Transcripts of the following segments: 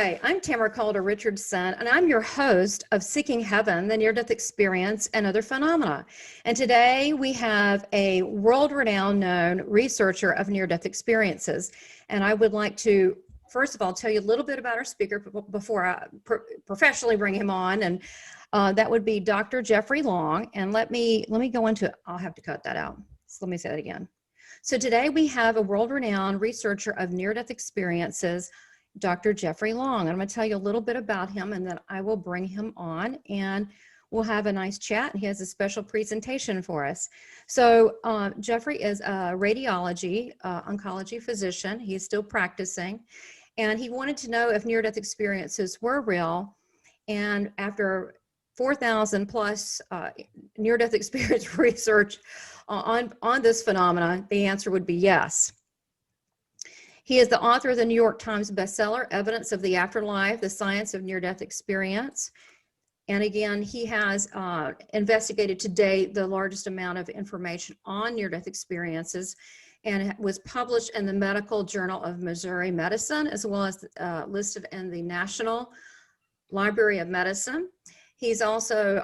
Hi, I'm Tamara Richardson, and I'm your host of Seeking Heaven, the Near-Death Experience and Other Phenomena. And today we have a world-renowned known researcher of near-death experiences. And I would like to, first of all, tell you a little bit about our speaker before I professionally bring him on. And that would be Dr. Jeffery Long. And let me go into, I'll have to cut that out. So let me say that again. So today we have a world-renowned researcher of near-death experiences, Dr. Jeffery Long. I'm going to tell you a little bit about him, and then I will bring him on and we'll have a nice chat. He has a special presentation for us. So Jeffery is a radiology oncology physician. He's still practicing, and he wanted to know if near-death experiences were real. And after 4,000 plus near-death experience research on this phenomena, the answer would be yes. He is the author of the New York Times bestseller, Evidence of the Afterlife, The Science of Near-Death Experience. And again, he has investigated to date the largest amount of information on near-death experiences, and it was published in the Medical Journal of Missouri Medicine, as well as listed in the National Library of Medicine. He's also,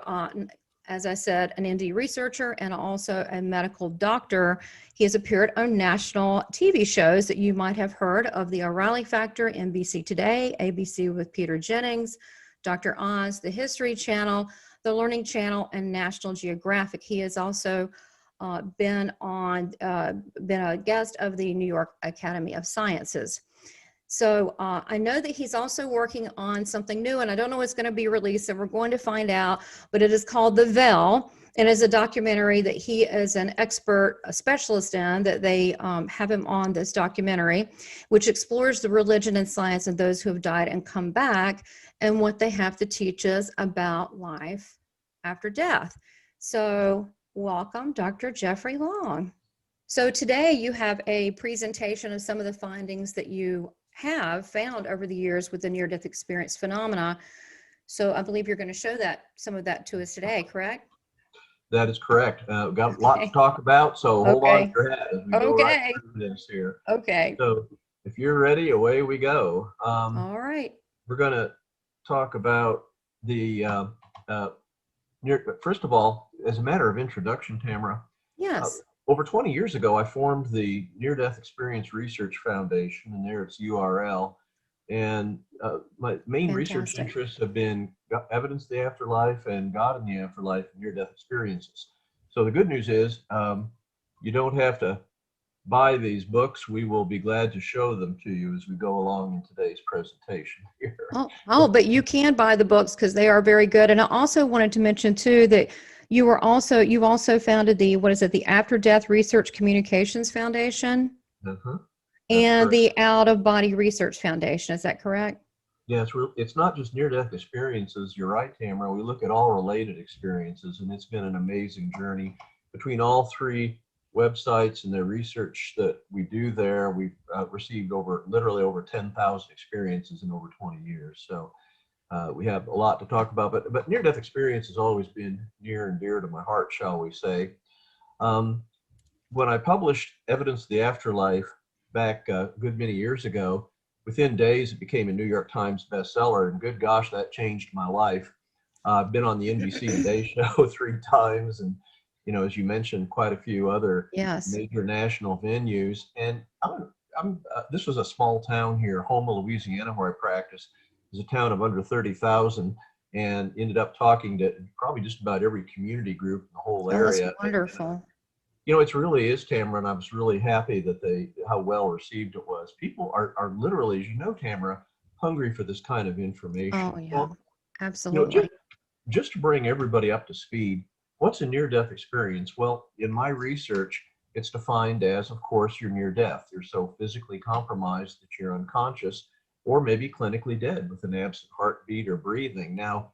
as I said, an NDE researcher and also a medical doctor. He has appeared on national TV shows that you might have heard of: The O'Reilly Factor, NBC Today, ABC with Peter Jennings, Dr. Oz, the History Channel, the Learning Channel, and National Geographic. He has also been a guest of the New York Academy of Sciences. So I know that he's also working on something new, and I don't know what's going to be released, and we're going to find out, but it is called The Veil, and is a documentary that he is an expert, a specialist in, that they have him on this documentary, which explores the religion and science of those who have died and come back, and what they have to teach us about life after death. So welcome, Dr. Jeffery Long. So today you have a presentation of some of the findings that you have found over the years with the near-death experience phenomena. So I believe you're going to show some of that to us today, correct? That is correct. We've got a lot to talk about, so hold on to your hat as we go right through this here. Okay. So if you're ready, away we go. All right. We're going to talk about the first of all, as a matter of introduction, Tamara. Yes. Over 20 years ago, I formed the Near-Death Experience Research Foundation, and there its URL. And my main research interests have been evidence of the afterlife and God in the afterlife and near-death experiences. So the good news is you don't have to buy these books. We will be glad to show them to you as we go along in today's presentation here. Oh, but you can buy the books because they are very good. And I also wanted to mention too that you've also founded the After Death Research Communications Foundation and the Out of Body Research Foundation. Is that correct? Yeah, it's not just near-death experiences. You're right, Tamara. We look at all related experiences, and it's been an amazing journey between all three websites and the research that we do there. We've received literally over 10,000 experiences in over 20 years. So we have a lot to talk about, but near-death experience has always been near and dear to my heart, shall we say. When I published Evidence of the Afterlife back a good many years ago, within days it became a New York Times bestseller, and good gosh, that changed my life. I've been on the NBC Today show 3 times, and as you mentioned, quite a few other major national venues. And this was a small town here, Houma, Louisiana, where I practice. Is a town of under 30,000, and ended up talking to probably just about every community group in the whole area. That's wonderful. And, it really is, Tamara, and I was really happy that how well received it was. People are literally, as you know, Tamara, hungry for this kind of information. Oh yeah, well, absolutely. Just to bring everybody up to speed, what's a near-death experience? Well, in my research, it's defined as, of course, you're near death. You're so physically compromised that you're unconscious, or maybe clinically dead with an absent heartbeat or breathing. Now,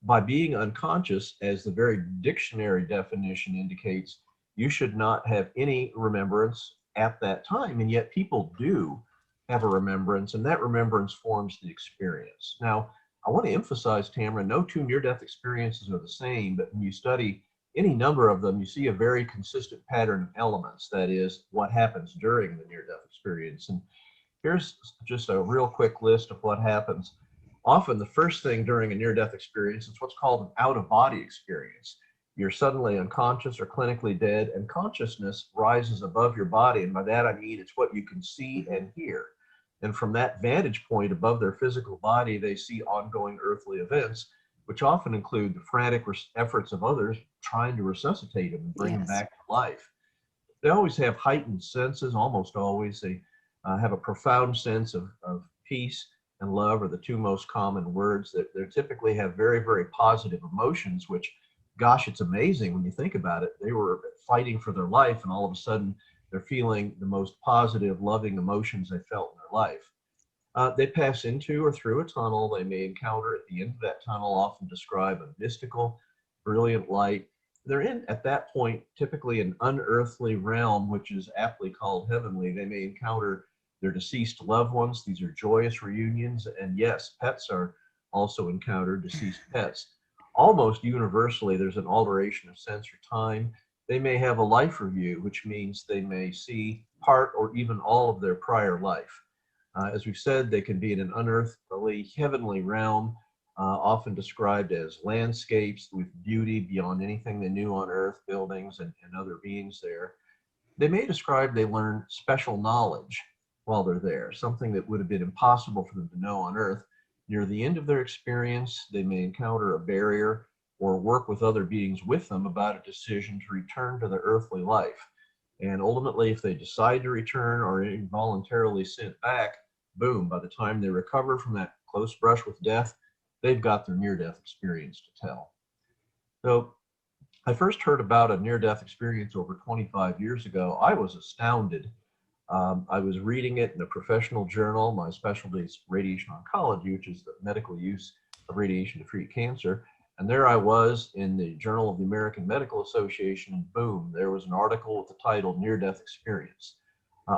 by being unconscious, as the very dictionary definition indicates, you should not have any remembrance at that time, and yet people do have a remembrance, and that remembrance forms the experience. Now, I want to emphasize, Tamara, no two near-death experiences are the same, but when you study any number of them, you see a very consistent pattern of elements. That is, what happens during the near-death experience. And Here's just a real quick list of what happens. Often the first thing during a near-death experience is what's called an out-of-body experience. You're suddenly unconscious or clinically dead, and consciousness rises above your body. And by that I mean it's what you can see and hear. And from that vantage point above their physical body, they see ongoing earthly events, which often include the frantic efforts of others trying to resuscitate them and bring them Yes. back to life. They always have heightened senses, almost always. They have a profound sense of peace and love are the two most common words. That they typically have very, very positive emotions, which, gosh, it's amazing when you think about it. They were fighting for their life, and all of a sudden they're feeling the most positive, loving emotions they felt in their life. They pass into or through a tunnel. They may encounter at the end of that tunnel, often describe a mystical, brilliant light. They're in, at that point, typically an unearthly realm, which is aptly called heavenly. They may encounter their deceased loved ones. These are joyous reunions. And yes, pets are also encountered, deceased pets. Almost universally, there's an alteration of sense or time. They may have a life review, which means they may see part or even all of their prior life. As we've said, they can be in an unearthly, heavenly realm, often described as landscapes with beauty beyond anything they knew on earth, buildings and other beings there. They may describe they learn special knowledge while they're there, something that would have been impossible for them to know on earth. Near the end of their experience, they may encounter a barrier or work with other beings with them about a decision to return to their earthly life. And ultimately, if they decide to return or are involuntarily sent back, boom, by the time they recover from that close brush with death, they've got their near-death experience to tell. So I first heard about a near-death experience over 25 years ago. I was astounded. I was reading it in a professional journal. My specialty is radiation oncology, which is the medical use of radiation to treat cancer. And there I was in the Journal of the American Medical Association, and boom, there was an article with the title Near-Death Experience.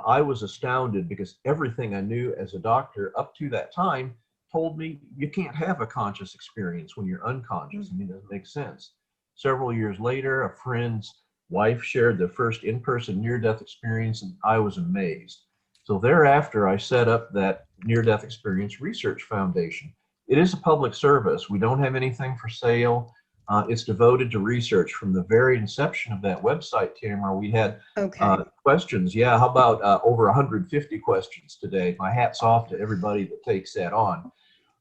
I was astounded because everything I knew as a doctor up to that time told me you can't have a conscious experience when you're unconscious. I mean, it doesn't make sense. Several years later, a friend's wife shared their first in-person near-death experience, and I was amazed. So thereafter, I set up that Near-Death Experience Research Foundation. It is a public service. We don't have anything for sale. It's devoted to research. From the very inception of that website, Tamara, we had questions. Yeah, how about over 150 questions today? My hat's off to everybody that takes that on.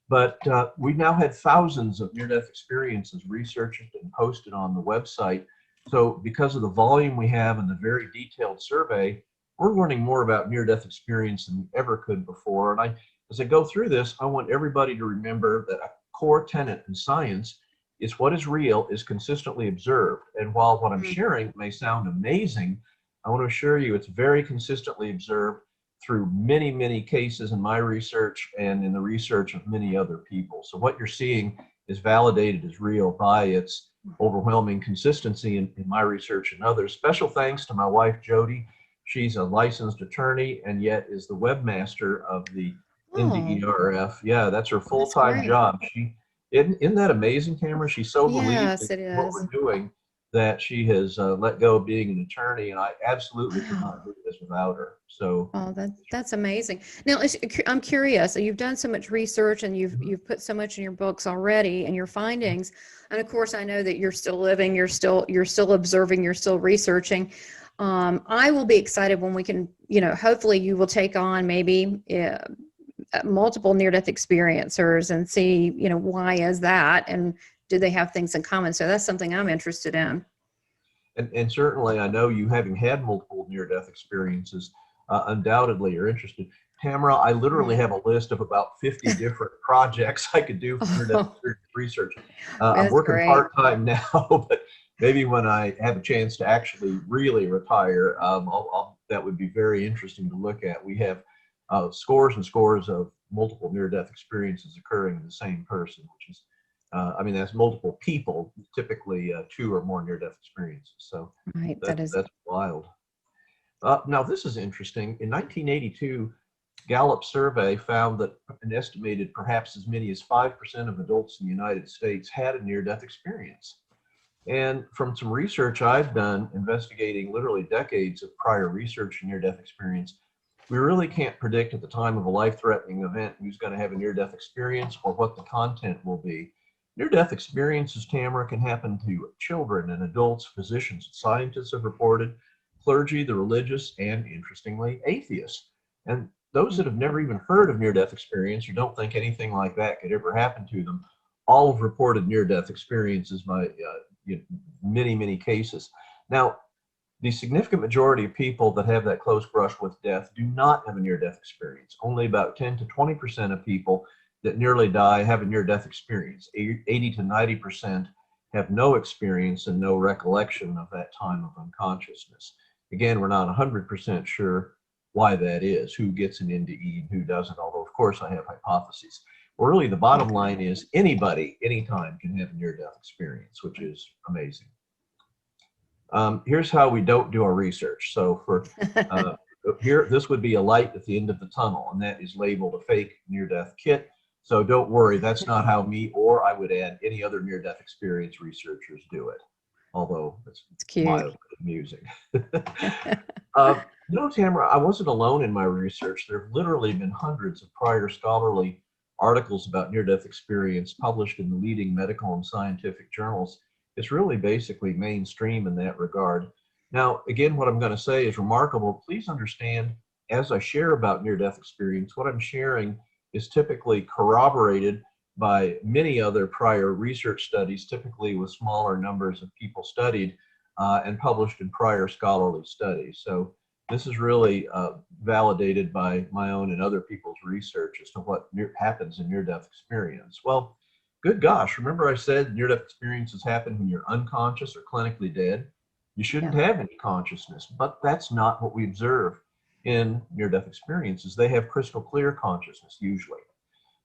But we've now had thousands of near-death experiences researched and posted on the website. So because of the volume we have and the very detailed survey, we're learning more about near-death experience than we ever could before. And as I go through this, I want everybody to remember that a core tenet in science is what is real is consistently observed. And while what I'm sharing may sound amazing, I want to assure you it's very consistently observed through many, many cases in my research and in the research of many other people. So what you're seeing is validated as real by its overwhelming consistency in my research and others. Special thanks to my wife, Jody. She's a licensed attorney and yet is the webmaster of the NDERF. Yeah, that's her full-time job. Isn't that amazing, Tamara? She so believes in what we're doing that she has let go of being an attorney, and I absolutely could not do this without her. So, that's amazing. Now, I'm curious. You've done so much research, and you've put so much in your books already, and your findings. And of course, I know that you're still living, you're still observing, you're still researching. I will be excited when we can, hopefully, you will take on maybe multiple near-death experiencers and see, why is that, and do they have things in common? So that's something I'm interested in. And certainly, I know you, having had multiple near-death experiences, undoubtedly you're interested. Tamara, I literally have a list of about 50 different projects I could do for near-death experience research. I'm working part-time now, but maybe when I have a chance to actually really retire, that would be very interesting to look at. We have scores and scores of multiple near-death experiences occurring in the same person, which is that's multiple people, typically 2 or more near-death experiences. So that's wild. Now, this is interesting. In 1982, Gallup survey found that an estimated perhaps as many as 5% of adults in the United States had a near-death experience. And from some research I've done investigating literally decades of prior research in near-death experience, we really can't predict at the time of a life-threatening event who's going to have a near-death experience or what the content will be. Near-death experiences, Tamara, can happen to children and adults. Physicians and scientists have reported, clergy, the religious, and interestingly, atheists. And those that have never even heard of near-death experience or don't think anything like that could ever happen to them, all have reported near-death experiences by many, many cases. Now, the significant majority of people that have that close brush with death do not have a near-death experience. Only about 10 to 20% of people that nearly die have a near-death experience. 80 to 90% have no experience and no recollection of that time of unconsciousness. Again, we're not 100% sure why that is, who gets an NDE and who doesn't, although of course I have hypotheses. Well, really the bottom line is anybody, anytime can have a near-death experience, which is amazing. Here's how we don't do our research. So for here, this would be a light at the end of the tunnel, and that is labeled a fake near-death kit. So don't worry, that's not how me, or I would add any other near-death experience researchers do it, although it's cute. Mildly amusing. You know, Tamara, I wasn't alone in my research. There have literally been hundreds of prior scholarly articles about near-death experience published in the leading medical and scientific journals. It's really basically mainstream in that regard. Now, again, what I'm going to say is remarkable. Please understand, as I share about near-death experience, what I'm sharing is typically corroborated by many other prior research studies, typically with smaller numbers of people studied and published in prior scholarly studies. So this is really validated by my own and other people's research as to what happens in near-death experience. Well, good gosh, remember I said near-death experiences happen when you're unconscious or clinically dead? You shouldn't have any consciousness, but that's not what we observe in near-death experiences. They have crystal clear consciousness usually.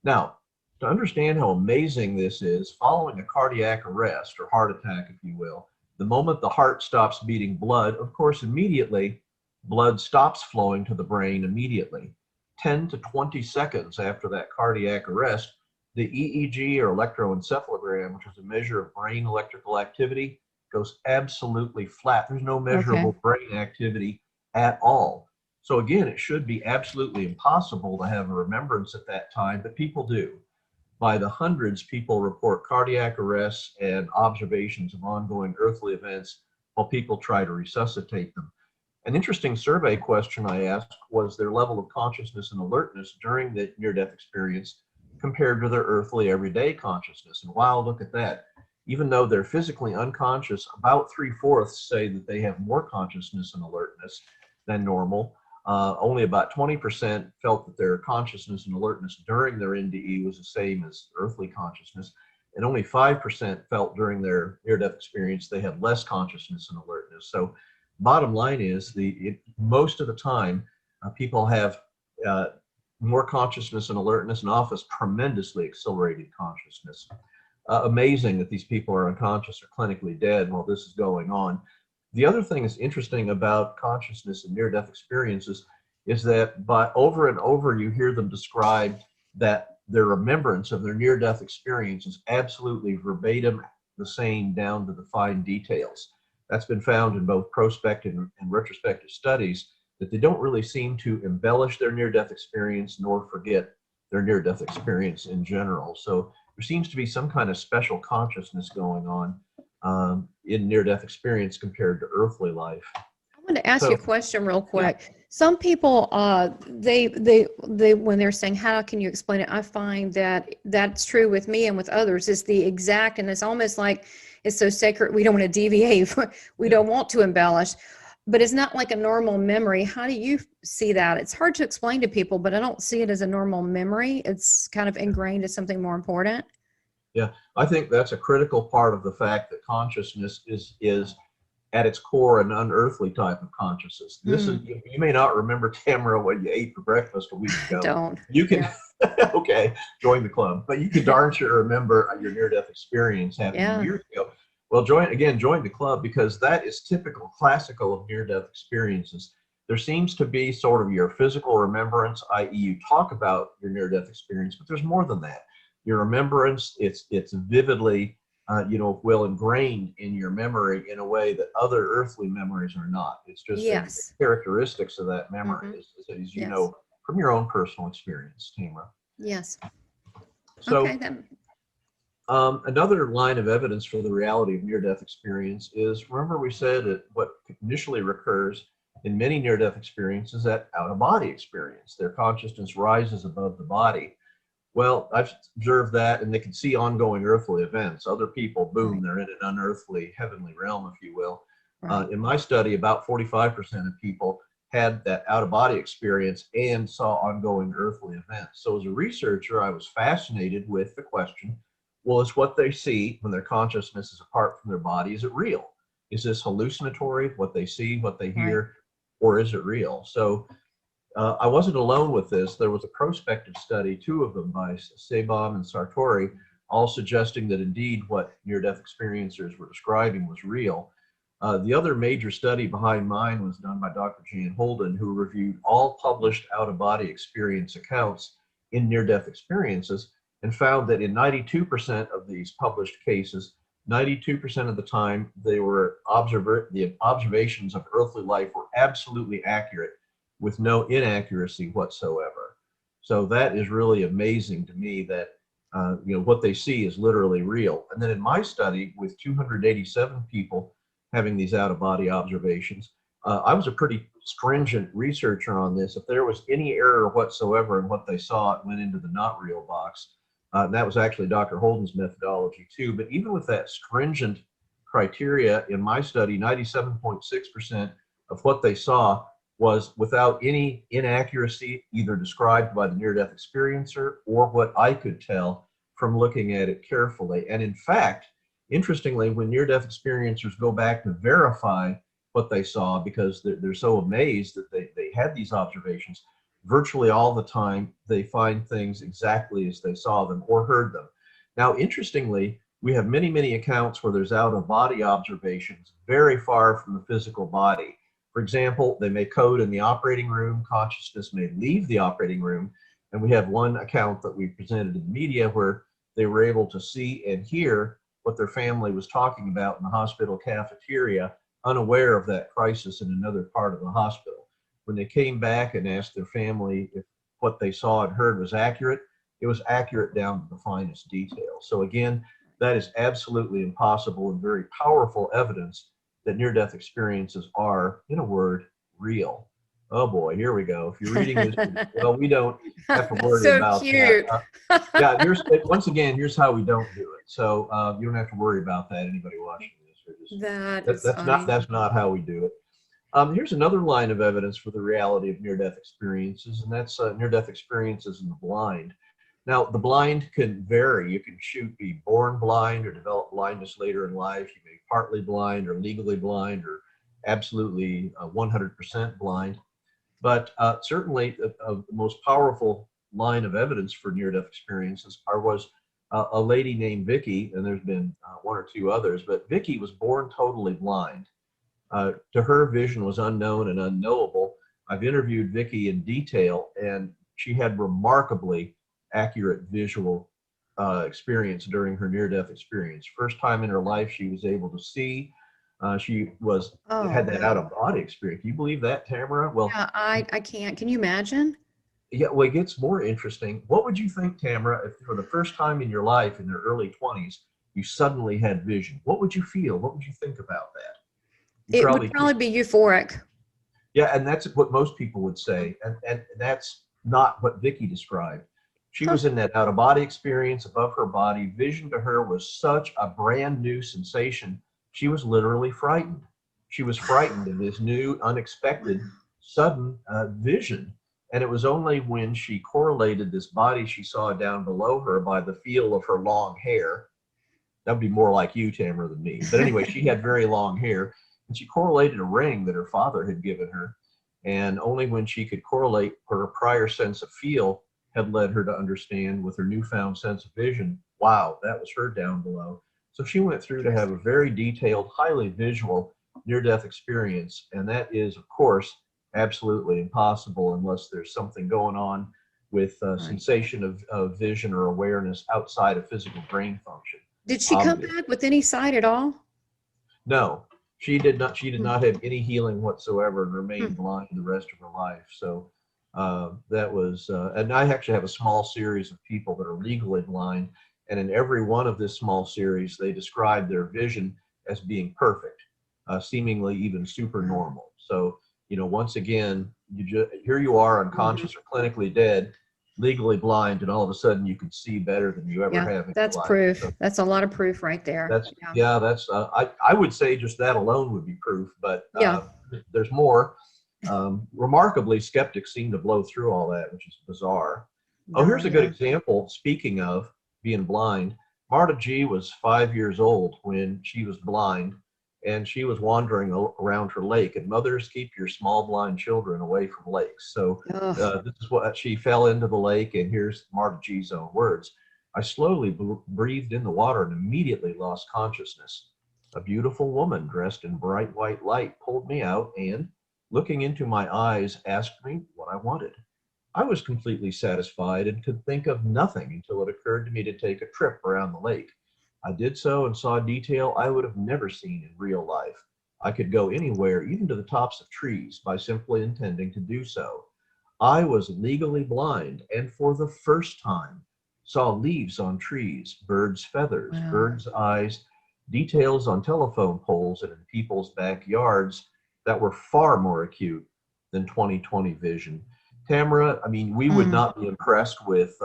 Now, to understand how amazing this is, following a cardiac arrest or heart attack, if you will, the moment the heart stops beating blood, of course, immediately blood stops flowing to the brain immediately. 10 to 20 seconds after that cardiac arrest, the EEG or electroencephalogram, which is a measure of brain electrical activity, goes absolutely flat. There's no measurable brain activity at all. So again, it should be absolutely impossible to have a remembrance at that time, but people do. By the hundreds, people report cardiac arrests and observations of ongoing earthly events while people try to resuscitate them. An interesting survey question I asked was their level of consciousness and alertness during the near-death experience compared to their earthly everyday consciousness. And wow, look at that. Even though they're physically unconscious, about 3/4 say that they have more consciousness and alertness than normal. Only about 20% felt that their consciousness and alertness during their NDE was the same as earthly consciousness. And only 5% felt during their near-death experience they had less consciousness and alertness. So bottom line is, most of the time, people have more consciousness and alertness and often tremendously accelerated consciousness. Amazing that these people are unconscious or clinically dead while this is going on. The other thing that's interesting about consciousness and near-death experiences is that by over and over you hear them describe that their remembrance of their near-death experience is absolutely verbatim the same down to the fine details. That's been found in both prospective and retrospective studies, that they don't really seem to embellish their near-death experience nor forget their near-death experience in general. So there seems to be some kind of special consciousness going on in near-death experience compared to earthly life. I want to ask you a question real quick. Yeah. Some people, they when they're saying, how can you explain it? I find that that's true with me and with others. It's the exact, and it's almost like it's so sacred. We don't want to deviate. We don't want to embellish, but it's not like a normal memory. How do you see that? It's hard to explain to people, but I don't see it as a normal memory. It's kind of ingrained as something more important. Yeah, I think that's a critical part of the fact that consciousness is at its core an unearthly type of consciousness. This is, you may not remember, Tamara, what you ate for breakfast a week ago. Don't. You can, okay, join the club, but you can darn sure remember your near-death experience happening years ago. Well, join the club, because that is typical, classical of near-death experiences. There seems to be sort of your physical remembrance, i.e. you talk about your near-death experience, but there's more than that. Your remembrance, it's vividly will ingrained in your memory in a way that other earthly memories are not. It's just the Yes. characteristics of that memory, as you Yes. know from your own personal experience, Tamara. Yes. So, Okay. another line of evidence for the reality of near-death experience is, remember we said that what initially recurs in many near-death experiences, that out-of-body experience. Their consciousness rises above the body. Well, I've observed that, and they can see ongoing earthly events. Other people, boom, they're in an unearthly, heavenly realm, if you will. Right. In my study, about 45% of people had that out-of-body experience and saw ongoing earthly events. So as a researcher, I was fascinated with the question, well, is what they see when their consciousness is apart from their body, is it real? Is this hallucinatory, what they see, what they hear, or is it real? So I wasn't alone with this. There was a prospective study, two of them by Sabam and Sartori, all suggesting that indeed what near-death experiencers were describing was real. The other major study behind mine was done by Dr. Jan Holden, who reviewed all published out-of-body experience accounts in near-death experiences and found that in 92% of these published cases, 92% of the time, the observations of earthly life were absolutely accurate with no inaccuracy whatsoever. So that is really amazing to me that what they see is literally real. And then in my study with 287 people having these out-of-body observations, I was a pretty stringent researcher on this. If there was any error whatsoever in what they saw, it went into the not real box. That was actually Dr. Holden's methodology too. But even with that stringent criteria in my study, 97.6% of what they saw was without any inaccuracy, either described by the near-death experiencer or what I could tell from looking at it carefully. And in fact, interestingly, when near-death experiencers go back to verify what they saw, because they're so amazed that they had these observations, virtually all the time they find things exactly as they saw them or heard them. Now, interestingly, we have many, many accounts where there's out-of-body observations very far from the physical body. For example, they may code in the operating room, consciousness may leave the operating room, and we have one account that we presented in the media where they were able to see and hear what their family was talking about in the hospital cafeteria, unaware of that crisis in another part of the hospital. When they came back and asked their family if what they saw and heard was accurate, it was accurate down to the finest detail. So again, that is absolutely impossible and very powerful evidence that near-death experiences are, in a word, real. Oh boy, here we go. If you're reading this, well, we don't have to worry So about cute. that. Yeah, once again, here's how we don't do it. So you don't have to worry about that, anybody watching this. That's not how we do it. Here's another line of evidence for the reality of near-death experiences, and that's near-death experiences in the blind. Now, the blind can vary. You can be born blind or develop blindness later in life. You may be partly blind or legally blind or absolutely 100% blind. But certainly the most powerful line of evidence for near-death experiences was a lady named Vicky, and there's been one or two others, but Vicky was born totally blind. To her, vision was unknown and unknowable. I've interviewed Vicky in detail, and she had remarkably accurate visual experience during her near-death experience. First time in her life she was able to see. She had that out-of-body experience. Can you believe that, Tamara? Well, yeah, I can't. Can you imagine? Yeah, well, it gets more interesting. What would you think, Tamara, if for the first time in your life in your early 20s, you suddenly had vision? What would you feel? What would you think about that? It would probably be euphoric. Yeah, and that's what most people would say. And that's not what Vicky described. She was in that out-of-body experience above her body. Vision to her was such a brand new sensation. She was literally frightened. She was frightened of this new, unexpected, sudden vision. And it was only when she correlated this body she saw down below her by the feel of her long hair. That would be more like you, Tamara, than me. But anyway, she had very long hair. And she correlated a ring that her father had given her. And only when she could correlate her prior sense of feel had led her to understand with her newfound sense of vision, wow, that was her down below. So she went through to have a very detailed, highly visual near-death experience. And that is, of course, absolutely impossible unless there's something going on with sensation of vision or awareness outside of physical brain function. Did she come obvious. back with any sight at all? No, she did not. She did Hmm. not have any healing whatsoever and Hmm. remained blind the rest of her life. So that was, and I actually have a small series of people that are legally blind, and in every one of this small series, they describe their vision as being perfect, seemingly even super Wow. normal. So, once again, here you are, Mhm. unconscious or clinically dead, legally blind, and all of a sudden you can see better than you ever Yeah, have in your that's life. So proof. That's a lot of proof right there. that's Yeah. yeah, that's I would say just that alone would be proof, but Yeah. there's more. Remarkably, skeptics seem to blow through all that, which is bizarre. Oh, No, here's a good yeah. example. Speaking of being blind, Marta G was 5 years old when she was blind, and she was wandering around her lake. And mothers, keep your small blind children away from lakes. So Ugh. this is what she fell into the lake, and here's Marta G's own words. I slowly breathed in the water and immediately lost consciousness. A beautiful woman dressed in bright white light pulled me out and, looking into my eyes, asked me what I wanted. I was completely satisfied and could think of nothing until it occurred to me to take a trip around the lake. I did so and saw detail I would have never seen in real life. I could go anywhere, even to the tops of trees, by simply intending to do so. I was legally blind and for the first time saw leaves on trees, birds' feathers, Wow. birds' eyes, details on telephone poles and in people's backyards that were far more acute than 20/20 vision. Tamara, I mean, we would Mm. not be impressed with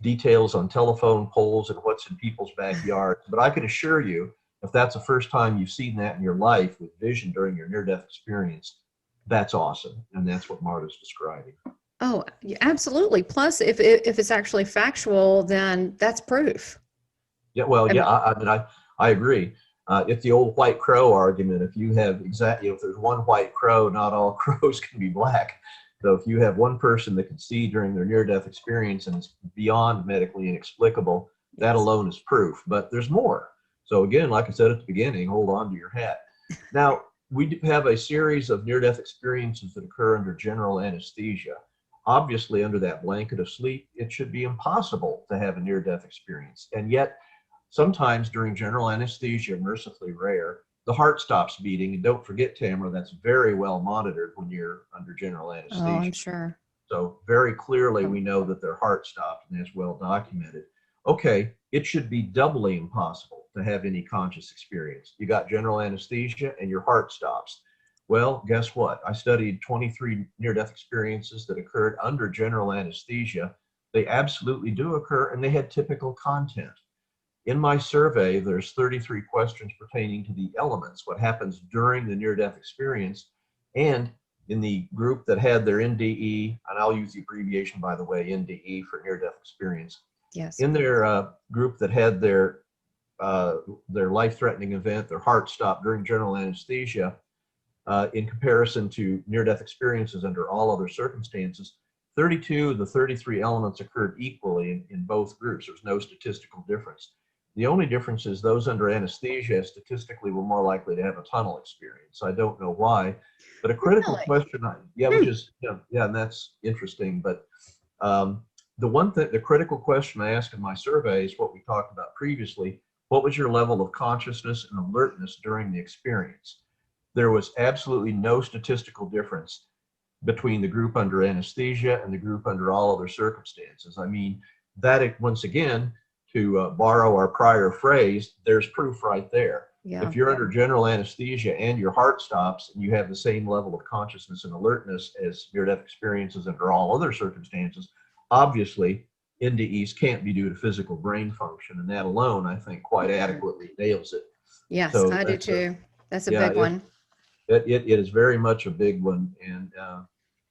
details on telephone poles and what's in people's backyards, but I can assure you, if that's the first time you've seen that in your life with vision during your near-death experience, that's awesome, and that's what Marta's describing. Oh, absolutely. Plus, if it's actually factual, then that's proof. Yeah, well, I yeah, mean, I mean, I agree. It's the old white crow argument. If you have exactly, if there's one white crow, not all crows can be black. So if you have one person that can see during their near-death experience and it's beyond medically inexplicable, that yes. alone is proof. But there's more. So again, like I said at the beginning, hold on to your hat. Now, we have a series of near-death experiences that occur under general anesthesia. Obviously, under that blanket of sleep, it should be impossible to have a near-death experience. And yet, sometimes during general anesthesia, mercifully rare, the heart stops beating. And don't forget, Tamara, that's very well monitored when you're under general Oh, I'm anesthesia. sure. So very clearly, Oh, we know that their heart stopped, and that's well documented. Okay, it should be doubly impossible to have any conscious experience. You got general anesthesia and your heart stops. Well, guess what? I studied 23 near-death experiences that occurred under general anesthesia. They absolutely do occur, and they had typical content. In my survey, there's 33 questions pertaining to the elements, what happens during the near-death experience. And in the group that had their NDE, and I'll use the abbreviation, by the way, NDE for near-death experience, yes. in their group that had their life-threatening event, their heart stopped during general anesthesia, in comparison to near-death experiences under all other circumstances, 32 of the 33 elements occurred equally in both groups. There was no statistical difference. The only difference is those under anesthesia statistically were more likely to have a tunnel experience. I don't know why, but a critical Really? question, yeah, which Hmm. is, yeah, and that's interesting. But um, the critical question I asked in my survey is what we talked about previously. What was your level of consciousness and alertness during the experience? There was absolutely no statistical difference between the group under anesthesia and the group under all other circumstances. I mean, that once again, to borrow our prior phrase, there's proof right there. Yeah. If you're under general anesthesia and your heart stops and you have the same level of consciousness and alertness as near-death experiences under all other circumstances, obviously NDEs can't be due to physical brain function, and that alone, I think, quite Mhm. adequately nails it. Yes, So I do that's too. That's a yeah, big one. it is very much a big one. And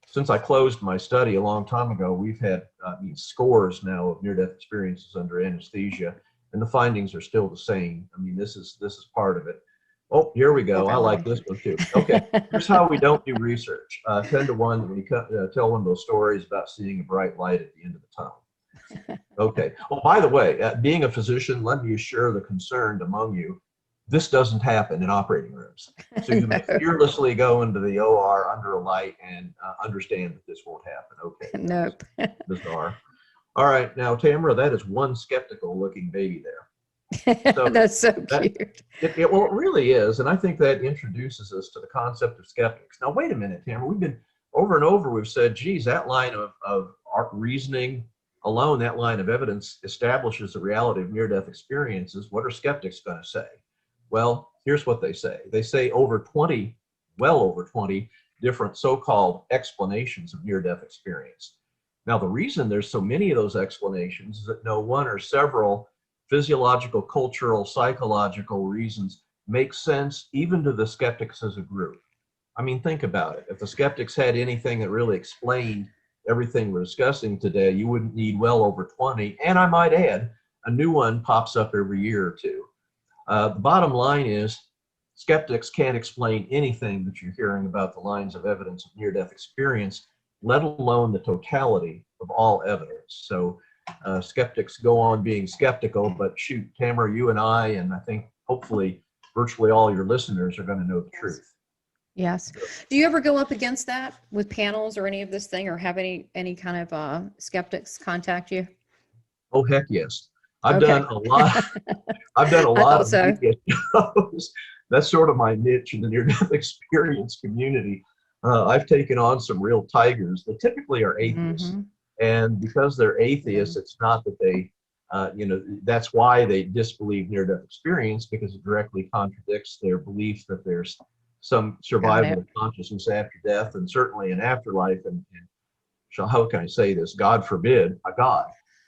since I closed my study a long time ago, we've had scores now of near-death experiences under anesthesia, and the findings are still the same. I mean, this is part of it. Oh, here we Full go. I like this validation. one too. Okay, here's how we don't do research. 10 to 1 when you tell one of those stories about seeing a bright light at the end of the tunnel. Okay. Oh, by the way, being a physician, let me assure the concerned among you, this doesn't happen in operating rooms. So you may No, fearlessly go into the OR under a light and understand that this won't happen. Okay, that was nope. bizarre. All right, now Tamara, that is one skeptical looking baby there. So That's so that, cute. well, it really is. And I think that introduces us to the concept of skeptics. Now, wait a minute, Tamara. We've been over and over, we've said, geez, that line of our reasoning alone, that line of evidence establishes the reality of near-death experiences. What are skeptics going to say? Well, here's what they say. They say well over 20 different so-called explanations of near-death experience. Now, the reason there's so many of those explanations is that no one or several physiological, cultural, psychological reasons make sense even to the skeptics as a group. I mean, think about it. If the skeptics had anything that really explained everything we're discussing today, you wouldn't need well over 20. And I might add, a new one pops up every year or two. The bottom line is skeptics can't explain anything that you're hearing about the lines of evidence of near-death experience, let alone the totality of all evidence. So skeptics go on being skeptical, but shoot, Tamara, you and I think hopefully virtually all your listeners are going to know the truth. Yes. Do you ever go up against that with panels or any of this thing, or have any kind of skeptics contact you? Oh, heck yes. I've done a lot. I've done a I lot thought of so. media shows. That's sort of my niche in the near-death experience community. I've taken on some real tigers that typically are atheists. Mm-hmm. And because they're atheists, it's not that they, that's why they disbelieve near-death experience, because it directly contradicts their belief that there's some survival of consciousness after death, and certainly an afterlife, and how can I say this? God forbid, a God.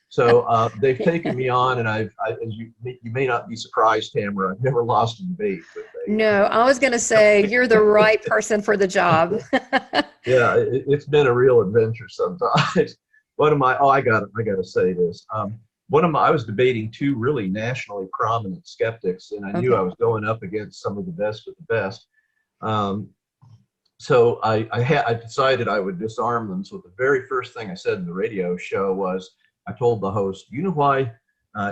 So they've taken me on, and as you may not be surprised, Tamara, I've never lost a debate. No, I was going to say you're the right person for the job. Yeah, it's been a real adventure sometimes. I gotta say this. I was debating two really nationally prominent skeptics, and I knew I was going up against some of the best of the best. So I decided I would disarm them. So the very first thing I said in the radio show was, I told the host, you know why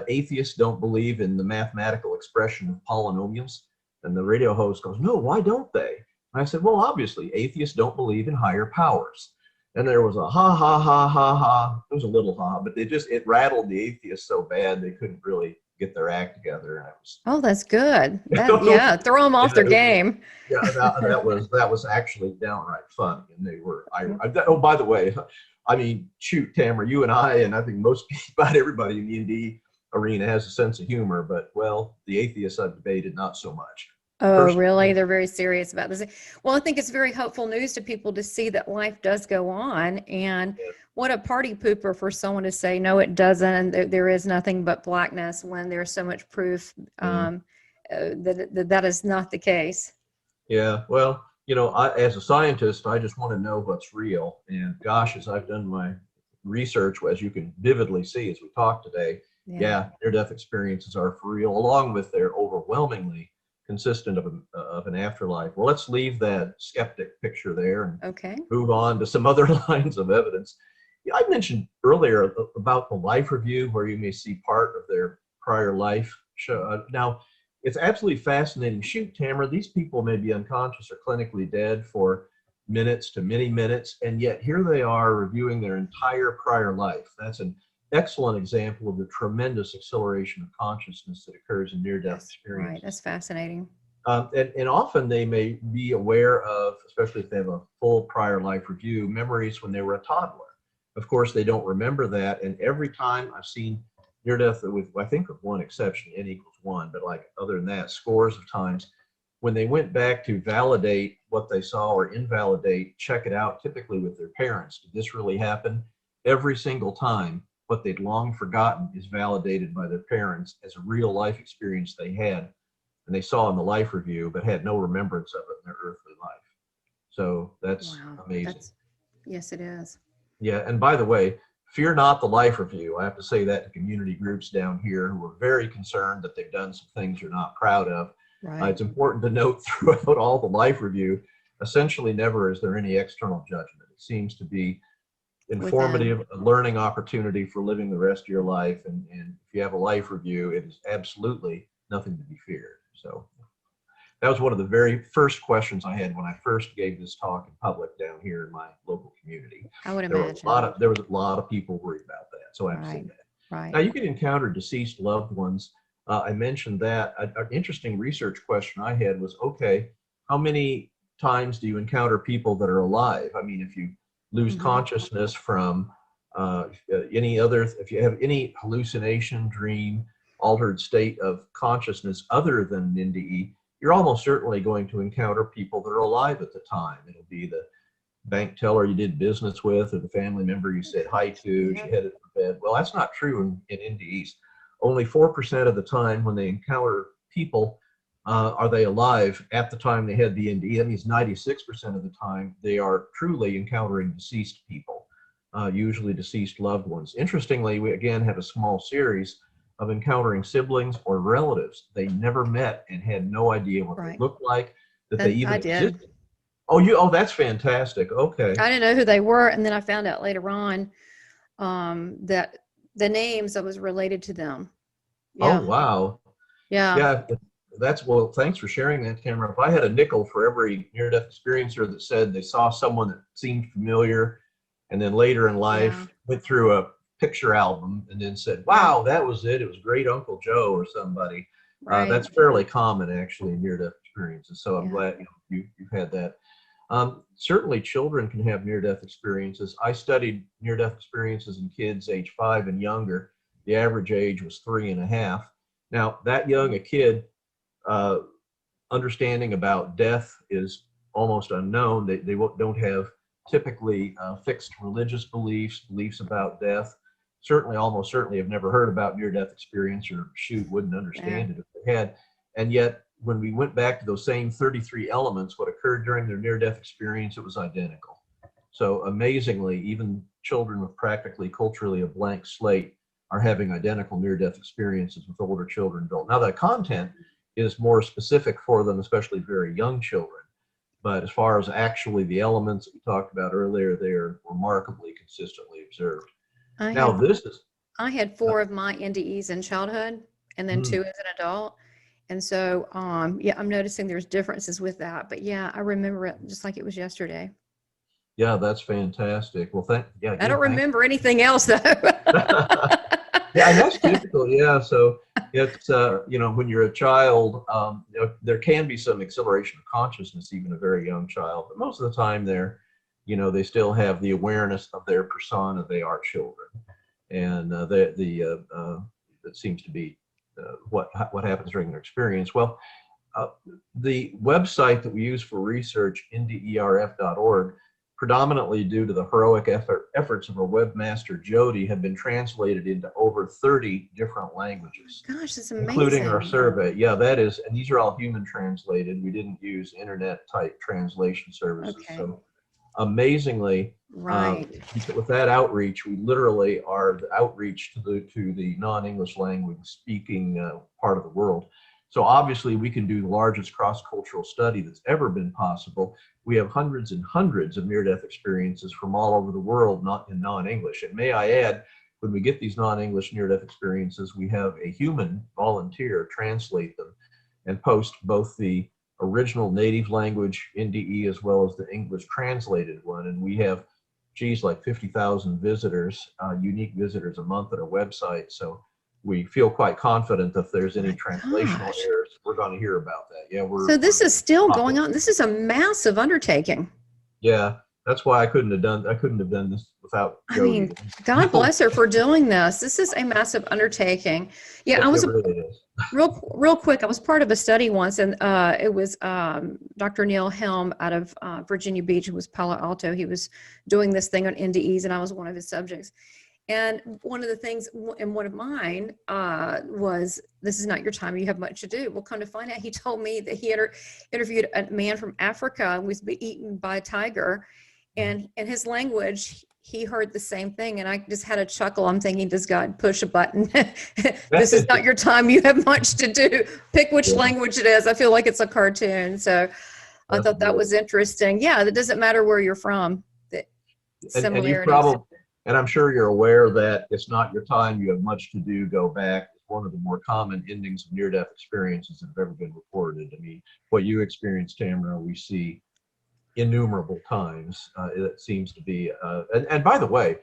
atheists don't believe in the mathematical expression of polynomials? And the radio host goes, no, why don't they? And I said, well, obviously, atheists don't believe in higher powers. And there was a ha, ha, ha, ha, ha. It was a little ha, but it rattled the atheists so bad they couldn't really get their act together. And I was, Oh, that's good. Yeah, throw them off their game. Yeah, that was actually downright funny, and they were. Oh, by the way, I mean, shoot, Tamara, you and I think most people, about everybody in the NDE arena has a sense of humor, but well, the atheists I've debated, not so much. Oh, really? They're very serious about this. Well, I think it's very hopeful news to people to see that life does go on, and what a party pooper for someone to say, no, it doesn't, and there is nothing but blackness, when there's so much proof that is not the case. Yeah, well, as a scientist, I just want to know what's real. And gosh, as I've done my research, as you can vividly see as we talk today, near-death experiences are for real, along with their overwhelmingly consistent of an afterlife. Well, let's leave that skeptic picture there and move on to some other lines of evidence. I mentioned earlier about the life review, where you may see part of their prior life show. Now, it's absolutely fascinating. Shoot, Tamara, these people may be unconscious or clinically dead for minutes to many minutes, and yet here they are reviewing their entire prior life. That's an excellent example of the tremendous acceleration of consciousness that occurs in near-death experience. Right, that's fascinating. And often they may be aware of, especially if they have a full prior life review, memories when they were a toddler. Of course, they don't remember that, and every time I've seen near-death, with I think with one exception, n equals 1, but like other than that, scores of times, when they went back to validate what they saw or invalidate, check it out, typically with their parents. Did this really happen? Every single time, what they'd long forgotten is validated by their parents as a real life experience they had, and they saw in the life review, but had no remembrance of it in their earthly life. So that's amazing. Yes, it is. Yeah, and by the way, fear not the life review. I have to say that to community groups down here who are very concerned that they've done some things you're not proud of. Right. It's important to note throughout all the life review, essentially never is there any external judgment. It seems to be informative, a learning opportunity for living the rest of your life. And if you have a life review, it is absolutely nothing to be feared. So that was one of the very first questions I had when I first gave this talk in public down here in my local community. I would imagine. There was a lot of people worried about that. So I understand that. Right. Now, you can encounter deceased loved ones I mentioned that. An interesting research question I had was, okay, how many times do you encounter people that are alive? I mean, if you lose consciousness from any other, if you have any hallucination, dream, altered state of consciousness other than an NDE, you're almost certainly going to encounter people that are alive at the time. It'll be the bank teller you did business with, or the family member you said hi to as you headed to bed. Well, that's not true in NDEs. Only 4% of the time when they encounter people are they alive at the time they had the NDE. That means 96% of the time they are truly encountering deceased people, usually deceased loved ones. Interestingly, we again have a small series of encountering siblings or relatives they never met and had no idea what they looked like, that they even existed. Oh, that's fantastic. Okay. I didn't know who they were, and then I found out later on that the names, I was related to them. Yeah. Oh, wow. Yeah. Yeah, well, thanks for sharing that, Tamara. If I had a nickel for every near-death experiencer that said they saw someone that seemed familiar, and then later in life went through a picture album and then said, wow, that was it. It was great Uncle Joe or somebody. That's fairly common, actually, in near-death experiences. So I'm glad you've had that. Certainly children can have near-death experiences. I studied near-death experiences in kids age 5 and younger. The average age was 3.5. Now, that young a kid, understanding about death is almost unknown. They don't have typically fixed religious beliefs about death. Certainly, almost certainly have never heard about near-death experience, or wouldn't understand it if they had. And yet, when we went back to those same 33 elements, what occurred during their near-death experience, it was identical. So amazingly, even children with practically culturally a blank slate are having identical near-death experiences with older children built. Now, the content is more specific for them, especially very young children. But as far as actually the elements that we talked about earlier, they are remarkably consistently observed. I had 4 of my NDEs in childhood, and then 2 as an adult. And so, yeah, I'm noticing there's differences with that. But yeah, I remember it just like it was yesterday. Yeah, that's fantastic. Well, I don't remember anything else though. Yeah, and that's typical. Yeah, so it's when you're a child, there can be some acceleration of consciousness, even a very young child. But most of the time, they still have the awareness of their persona. They are children, and that seems to be what happens during their experience. Well, the website that we use for research, nderf.org, predominantly due to the heroic efforts of our webmaster Jody, have been translated into over 30 different languages. Gosh, that's amazing. Including our survey. Yeah, that is, and these are all human translated. We didn't use internet type translation services. Okay. So amazingly, with that outreach, we literally are the outreach to the non-English language speaking part of the world. So obviously we can do the largest cross-cultural study that's ever been possible. We have hundreds and hundreds of near-death experiences from all over the world, not in non-English. And may I add, when we get these non-English near-death experiences, we have a human volunteer translate them and post both the original native language NDE as well as the English translated one. And we have, like 50,000 visitors, unique visitors a month at our website. So we feel quite confident that if there's any translational errors, we're going to hear about that. Yeah, so this is still going on. This is a massive undertaking. Yeah, that's why I couldn't have done this without Jody. I mean, God bless her for doing this. This is a massive undertaking. Yeah, it really is. real quick. I was part of a study once, and it was Dr. Neil Helm out of Virginia Beach. It was Palo Alto. He was doing this thing on NDEs, and I was one of his subjects. And one of the things, and one of mine was, this is not your time, you have much to do. Well, come to find out, he told me that he interviewed a man from Africa and was eaten by a tiger. And in his language, he heard the same thing. And I just had a chuckle. I'm thinking, does God push a button? This is not your time. You have much to do. Pick which language it is. I feel like it's a cartoon. So I thought that was interesting. Yeah, it doesn't matter where you're from. And I'm sure you're aware that it's not your time, you have much to do, go back. It's one of the more common endings of near-death experiences that have ever been reported. I mean, what you experienced, Tamara, we see innumerable times. It seems to be, and by the way,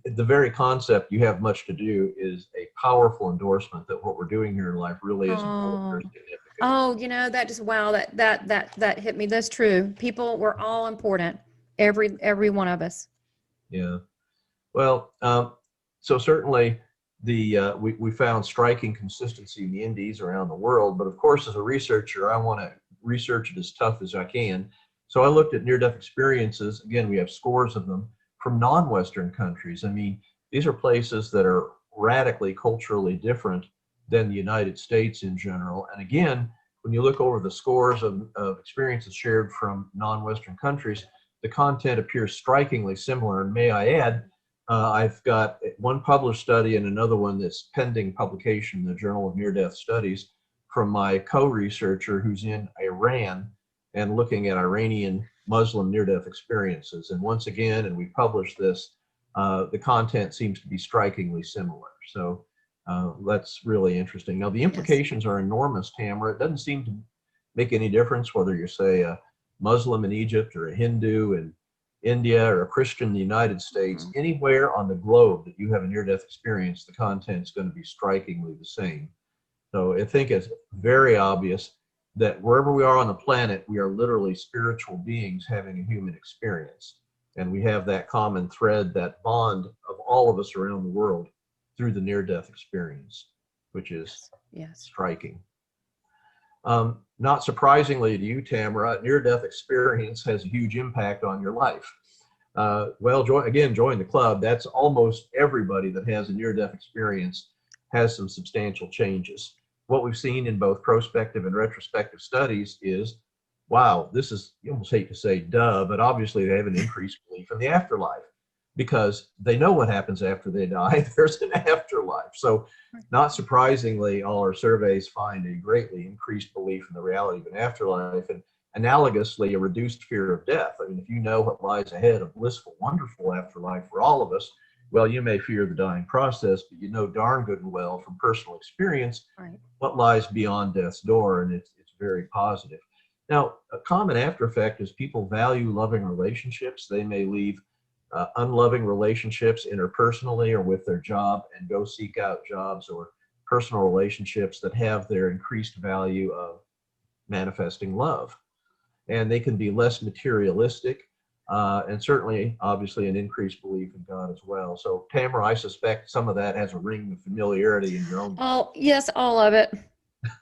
the very concept, you have much to do, is a powerful endorsement that what we're doing here in life really is important or Oh, significant. oh, that just, wow, that hit me. That's true. People, we're all important. Every one of us. Yeah. Well, so certainly we found striking consistency in the NDEs around the world. But of course, as a researcher, I want to research it as tough as I can. So I looked at near-death experiences. Again, we have scores of them from non-Western countries. I mean, these are places that are radically culturally different than the United States in general. And again, when you look over the scores of experiences shared from non-Western countries, the content appears strikingly similar. And may I add, I've got one published study and another one that's pending publication in the Journal of Near-Death Studies from my co-researcher who's in Iran and looking at Iranian Muslim near-death experiences. And once again, and we published this, the content seems to be strikingly similar. So that's really interesting. Now, the implications are enormous, Tamara. It doesn't seem to make any difference whether you're, say, a Muslim in Egypt or a Hindu in India or a Christian in the United States. Anywhere on the globe that you have a near-death experience, the content is going to be strikingly the same. So I think it's very obvious that wherever we are on the planet, we are literally spiritual beings having a human experience. And we have that common thread, that bond of all of us around the world through the near-death experience, which is striking. Not surprisingly to you, Tamara, near-death experience has a huge impact on your life. Well, join the club. That's almost everybody that has a near-death experience has some substantial changes. What we've seen in both prospective and retrospective studies is, wow, this is, you almost hate to say duh, but obviously they have an increased belief in the afterlife because they know what happens after they die. There's an afterlife. So not surprisingly, all our surveys find a greatly increased belief in the reality of an afterlife and analogously a reduced fear of death. I mean, if you know what lies ahead, a blissful, wonderful afterlife for all of us, well, you may fear the dying process, but you know darn good and well from personal experience what lies beyond death's door, and it's very positive. Now, a common after effect is people value loving relationships. They may leave unloving relationships interpersonally or with their job and go seek out jobs or personal relationships that have their increased value of manifesting love. And they can be less materialistic and certainly, obviously, an increased belief in God as well. So, Tamara, I suspect some of that has a ring of familiarity in your own. Oh, yes, all of it.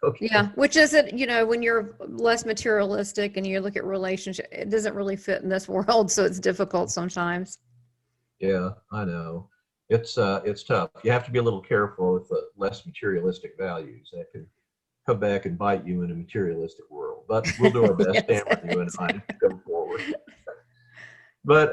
Okay. Yeah, which is it, when you're less materialistic and you look at relationship, it doesn't really fit in this world, so it's difficult sometimes. Yeah, I know. It's tough. You have to be a little careful with the less materialistic values that can come back and bite you in a materialistic world. But we'll do our best, Tamara, you and I, to go forward. But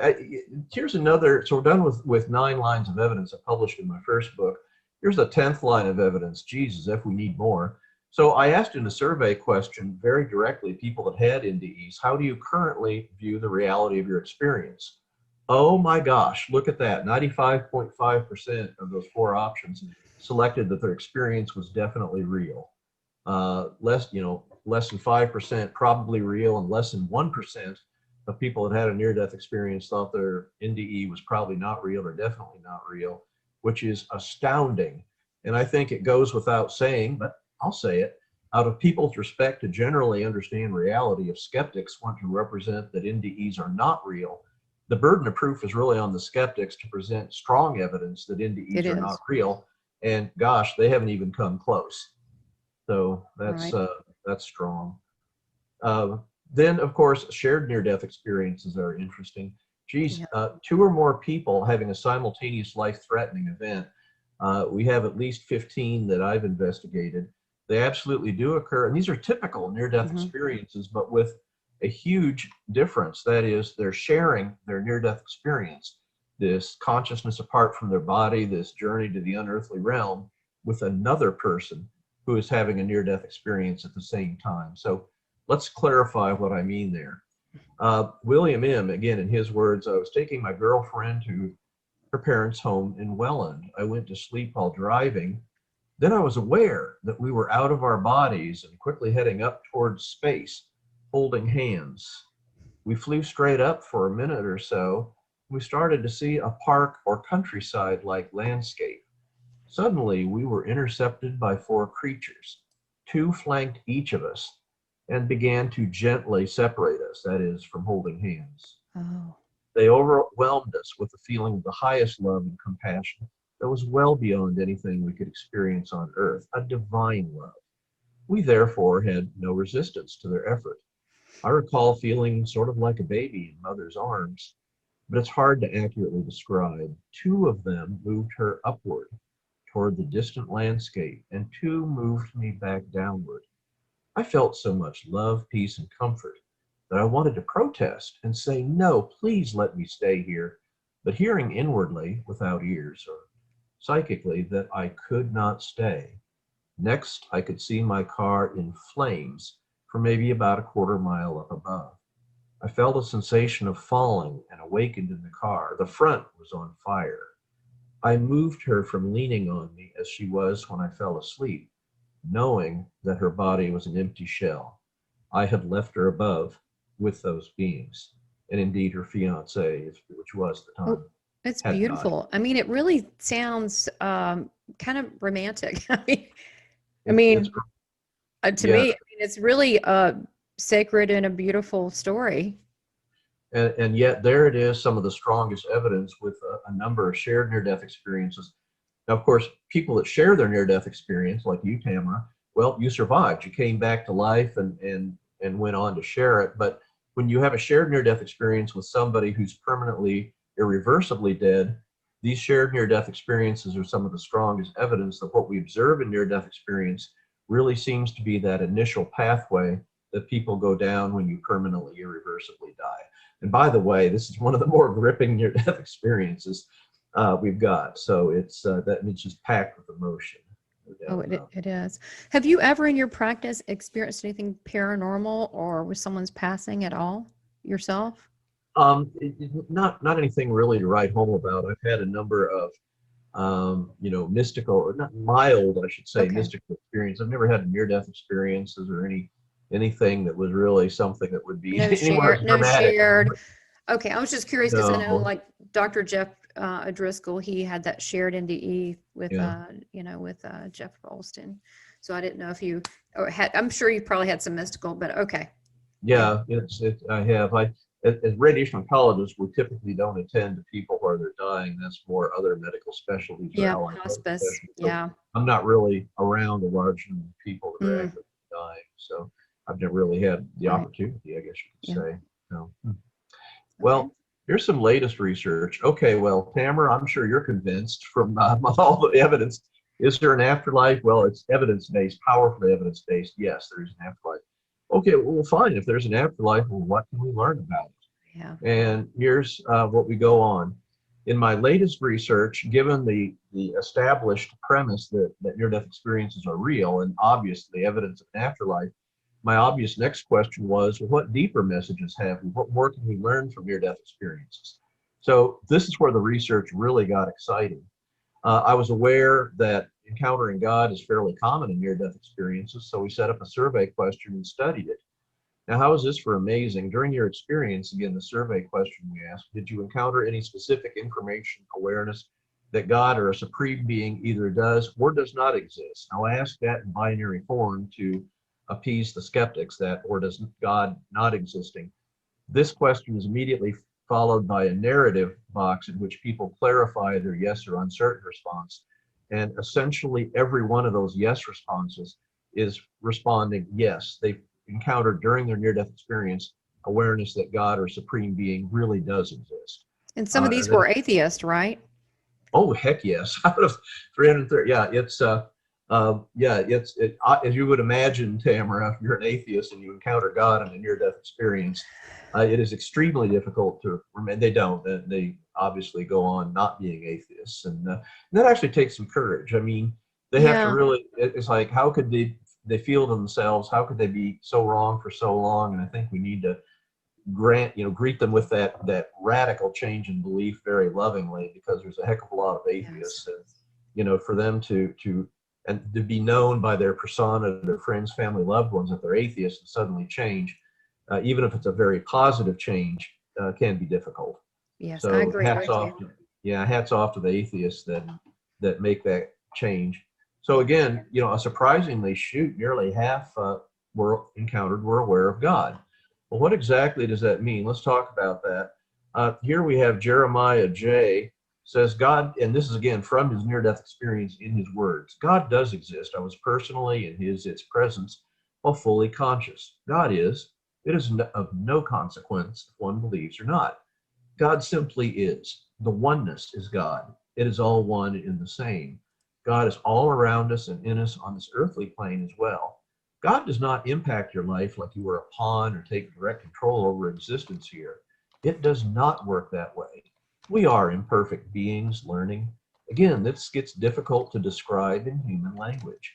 here's another, so we're done with 9 lines of evidence I published in my first book. Here's a 10th line of evidence. Jesus, if we need more. So I asked in a survey question very directly people that had NDEs, how do you currently view the reality of your experience? Oh my gosh, look at that. 95.5% of those 4 options selected that their experience was definitely real. Less than 5% probably real, and less than 1% of people that had a near-death experience thought their NDE was probably not real or definitely not real, which is astounding. And I think it goes without saying, but I'll say it, out of people's respect to generally understand reality, if skeptics want to represent that NDEs are not real, the burden of proof is really on the skeptics to present strong evidence that NDEs are not real. And gosh, they haven't even come close. So that's strong. Then, of course, shared near-death experiences are interesting. Geez, 2 or more people having a simultaneous life-threatening event. We have at least 15 that I've investigated. They absolutely do occur, and these are typical near-death experiences, but with a huge difference. That is, they're sharing their near-death experience, this consciousness apart from their body, this journey to the unearthly realm, with another person who is having a near-death experience at the same time. So let's clarify what I mean there. William M., again, in his words, I was taking my girlfriend to her parents' home in Welland. I went to sleep while driving. Then I was aware that we were out of our bodies and quickly heading up towards space, holding hands. We flew straight up for a minute or so. we started to see a park or countryside-like landscape. Suddenly, we were intercepted by four creatures. Two flanked each of us and began to gently separate us, that is, from holding hands. Oh. They overwhelmed us with a feeling of the highest love and compassion that was well beyond anything we could experience on earth, a divine love. We therefore had no resistance to their effort. I recall feeling sort of like a baby in mother's arms, but it's hard to accurately describe. Two of them moved her upward toward the distant landscape, and two moved me back downward. I felt so much love, peace, and comfort that I wanted to protest and say, no, please let me stay here. But hearing inwardly, without ears, or psychically, that I could not stay. Next, I could see my car in flames for maybe about a quarter mile up above. I felt a sensation of falling and awakened in the car. The front was on fire. I moved her from leaning on me as she was when I fell asleep, knowing that her body was an empty shell. I had left her above with those beings. And indeed, her fiance, which was at the time, It's had died. beautiful. I mean, it really sounds kind of romantic. I mean, to me, I mean, it's really sacred and a beautiful story. And yet there it is, some of the strongest evidence with a number of shared near-death experiences. Now, of course, people that share their near-death experience, like you, Tamara, well, you survived. You came back to life and went on to share it. But when you have a shared near-death experience with somebody who's permanently, irreversibly dead, these shared near-death experiences are some of the strongest evidence that what we observe in near-death experience really seems to be that initial pathway that people go down when you permanently, irreversibly die. And by the way, this is one of the more gripping near-death experiences we've got. So it's just packed with emotion. Oh, it is. Have you ever in your practice experienced anything paranormal or with someone's passing at all yourself? Not anything really to write home about. I've had a number of mystical, or not mild, I should say, Okay. mystical experience. I've never had near-death experiences or anything that was really something that would be anywhere dramatic. Shared. Okay, I was just curious because I know, No. like Dr. Jeff Driscoll, he had that shared NDE with, Yeah. with Jeff Olston. So I didn't know if you or had. I'm sure you probably had some mystical, but okay. Yeah, I have. As radiation oncologists, we typically don't attend to people while they're dying. That's more other medical specialties. Or Yeah, allied hospice. specialties. So Yeah. I'm not really around a large number of people that are Mm. actively dying. So I've never really had the Right. opportunity, I guess you could Yeah. say. So, Okay. well, here's some latest research. Okay, well, Tamara, I'm sure you're convinced from all the evidence. Is there an afterlife? Well, it's evidence-based, powerfully evidence-based. Yes, there is an afterlife. Okay, well, fine. If there's an afterlife, well, what can we learn about it? Yeah. And here's what we go on. In my latest research, given the established premise that near-death experiences are real and obviously evidence of an afterlife, my obvious next question was, well, what deeper messages have we? What more can we learn from near-death experiences? So this is where the research really got exciting. I was aware that encountering God is fairly common in near-death experiences, so we set up a survey question and studied it. Now, how is this for amazing? During your experience, again, the survey question we asked, did you encounter any specific information, awareness that God or a supreme being either does or does not exist? Now, I asked that in binary form to appease the skeptics, that or does God not existing. This question is immediately followed by a narrative box in which people clarify their yes or uncertain response. And essentially every one of those yes responses is responding yes. They've encountered during their near-death experience awareness that God or supreme being really does exist. And some of these were atheists, right? Oh, heck yes. Out of 330, yeah, it's as you would imagine, Tamara, if you're an atheist and you encounter God in a near-death experience, it is extremely difficult to remember. They don't. They obviously go on not being atheists, and that actually takes some courage. I mean, they have to really. It's like, how could they feel themselves? How could they be so wrong for so long? And I think we need to greet them with that radical change in belief very lovingly, because there's a heck of a lot of atheists, and for them to be known by their persona, their friends, family, loved ones, that they're atheists and suddenly change, even if it's a very positive change, can be difficult. Yes, I So agree with you. hats off to the atheists that make that change. So again, surprisingly, nearly half were aware of God. Well, what exactly does that mean? Let's talk about that. Here we have Jeremiah J. says God, and this is again from his near-death experience in his words. God does exist. I was personally in its presence while fully conscious. God is. It is of no consequence if one believes or not. God simply is. The oneness is God. It is all one in the same. God is all around us and in us on this earthly plane as well. God does not impact your life like you are a pawn or take direct control over existence here. It does not work that way. We are imperfect beings learning. Again, this gets difficult to describe in human language.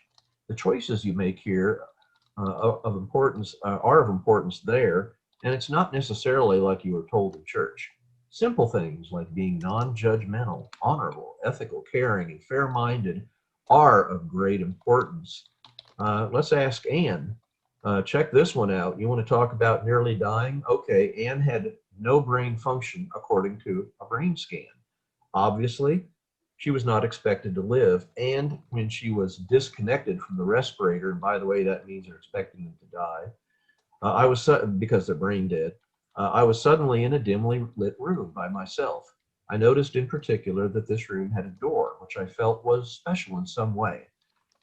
The choices you make here are of importance there, and it's not necessarily like you were told in church. Simple things like being non-judgmental, honorable, ethical, caring, and fair-minded are of great importance. Let's ask Anne. Check this one out. You want to talk about nearly dying? Okay, Anne had no brain function according to a brain scan. Obviously, she was not expected to live. And when she was disconnected from the respirator, and by the way, that means they're expecting them to die, because they're brain dead, I was suddenly in a dimly lit room by myself. I noticed in particular that this room had a door, which I felt was special in some way.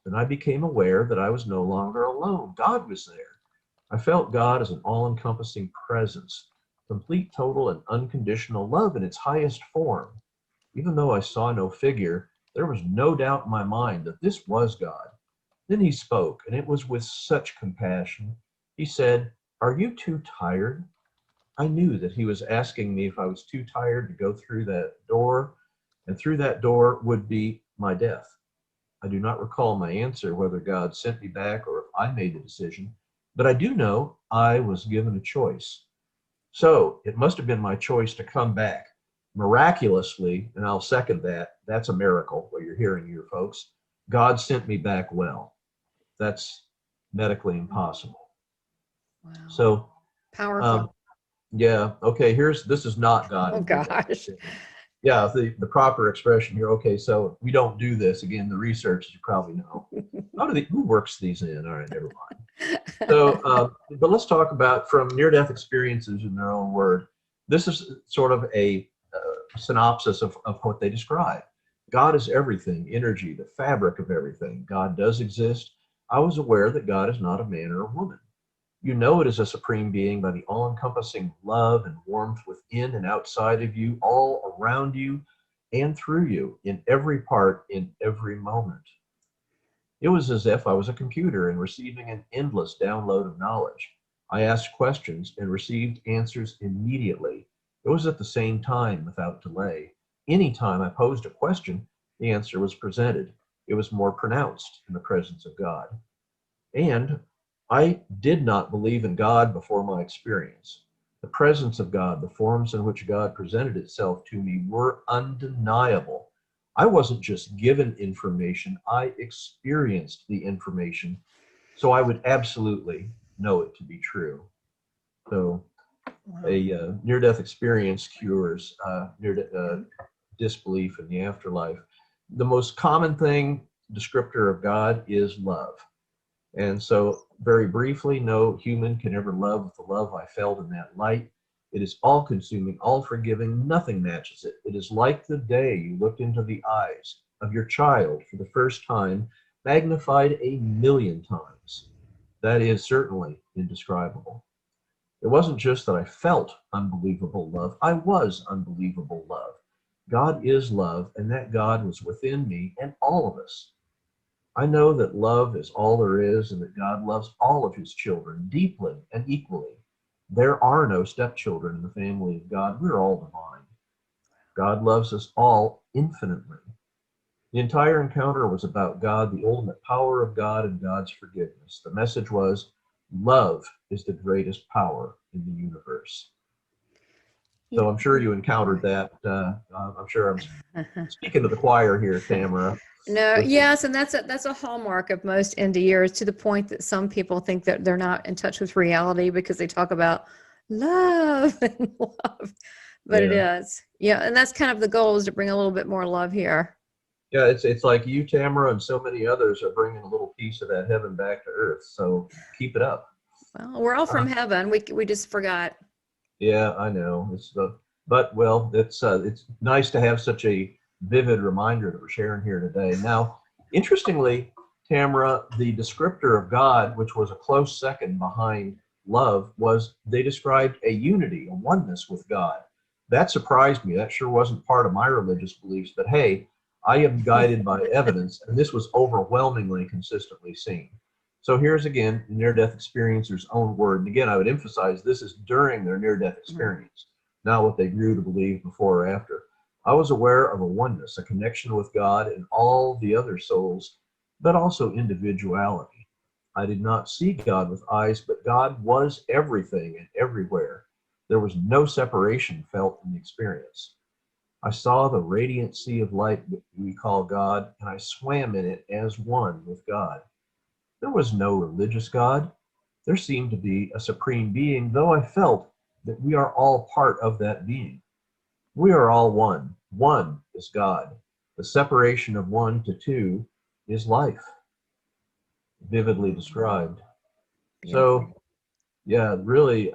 Then I became aware that I was no longer alone. God was there. I felt God as an all-encompassing presence, complete, total, and unconditional love in its highest form. Even though I saw no figure, there was no doubt in my mind that this was God. Then he spoke, and it was with such compassion. He said, "Are you too tired?" I knew that he was asking me if I was too tired to go through that door, and through that door would be my death. I do not recall my answer, whether God sent me back or if I made the decision, but I do know I was given a choice. So it must have been my choice to come back. Miraculously, and I'll second that, that's a miracle, what you're hearing here, folks. God sent me back well. That's medically impossible. Wow. So, Powerful. yeah, okay, this is not God. Oh gosh. Yeah, the proper expression here. Okay, so we don't do this. Again, the research, as you probably know. Who works these in? All right, never mind. So, but let's talk about from near-death experiences in their own word. This is sort of a synopsis of what they describe. God is everything, energy, the fabric of everything. God does exist. I was aware that God is not a man or a woman. You know it is a supreme being by the all-encompassing love and warmth within and outside of you, all around you and through you, in every part, in every moment. It was as if I was a computer and receiving an endless download of knowledge. I asked questions and received answers immediately. It was at the same time, without delay. Any time I posed a question, the answer was presented. It was more pronounced in the presence of God. And I did not believe in God before my experience. The presence of God, the forms in which God presented itself to me were undeniable. I wasn't just given information, I experienced the information, so I would absolutely know it to be true. So a near-death experience cures disbelief in the afterlife. The most common descriptor of God is love. And so, very briefly, no human can ever love with the love I felt in that light. It is all-consuming, all-forgiving. Nothing matches it. It is like the day you looked into the eyes of your child for the first time, magnified 1,000,000 times. That is certainly indescribable. It wasn't just that I felt unbelievable love. I was unbelievable love. God is love, and that God was within me and all of us. I know that love is all there is and that God loves all of his children deeply and equally. There are no stepchildren in the family of God. We're all divine. God loves us all infinitely. The entire encounter was about God, the ultimate power of God and God's forgiveness. The message was, love is the greatest power in the universe. So I'm sure you encountered that. I'm sure I'm speaking to the choir here, Tamara. No, yes, and that's a hallmark of most NDEs, to the point that some people think that they're not in touch with reality because they talk about love and love. but it is. Yeah, and that's kind of the goal, is to bring a little bit more love here. Yeah, it's like you, Tamara, and so many others are bringing a little piece of that heaven back to earth. So keep it up. Well, we're all from heaven. We just forgot. Yeah, I know. But well, it's nice to have such a vivid reminder that we're sharing here today. Now, interestingly, Tamara, the descriptor of God, which was a close second behind love, was they described a unity, a oneness with God. That surprised me. That sure wasn't part of my religious beliefs, but hey, I am guided by evidence, and this was overwhelmingly consistently seen. So here's again the near-death experiencer's own word. And again, I would emphasize this is during their near-death experience, not what they grew to believe before or after. I was aware of a oneness, a connection with God and all the other souls, but also individuality. I did not see God with eyes, but God was everything and everywhere. There was no separation felt in the experience. I saw the radiant sea of light that we call God, and I swam in it as one with God. There was no religious God. There seemed to be a supreme being, though I felt that we are all part of that being. We are all one. One is God. The separation of one to two is life, vividly described. So, yeah, really,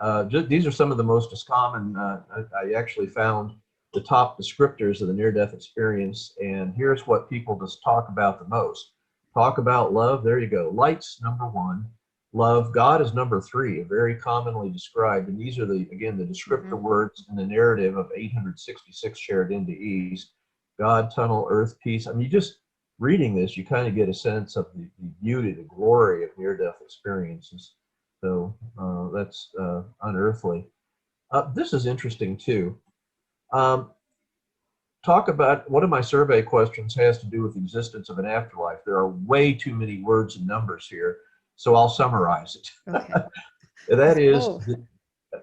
these are some of the most common. I actually found the top descriptors of the near-death experience, and here's what people just talk about the most. Talk about love. There you go. Light's number one. Love. God is number three, very commonly described. And these are the descriptor words in the narrative of 866 shared NDEs. God, tunnel, earth, peace. I mean, you just reading this, you kind of get a sense of the beauty, the glory of near-death experiences. So that's unearthly. This is interesting too. Talk about one of my survey questions has to do with the existence of an afterlife. There are way too many words and numbers here, so I'll summarize it. Okay. That is,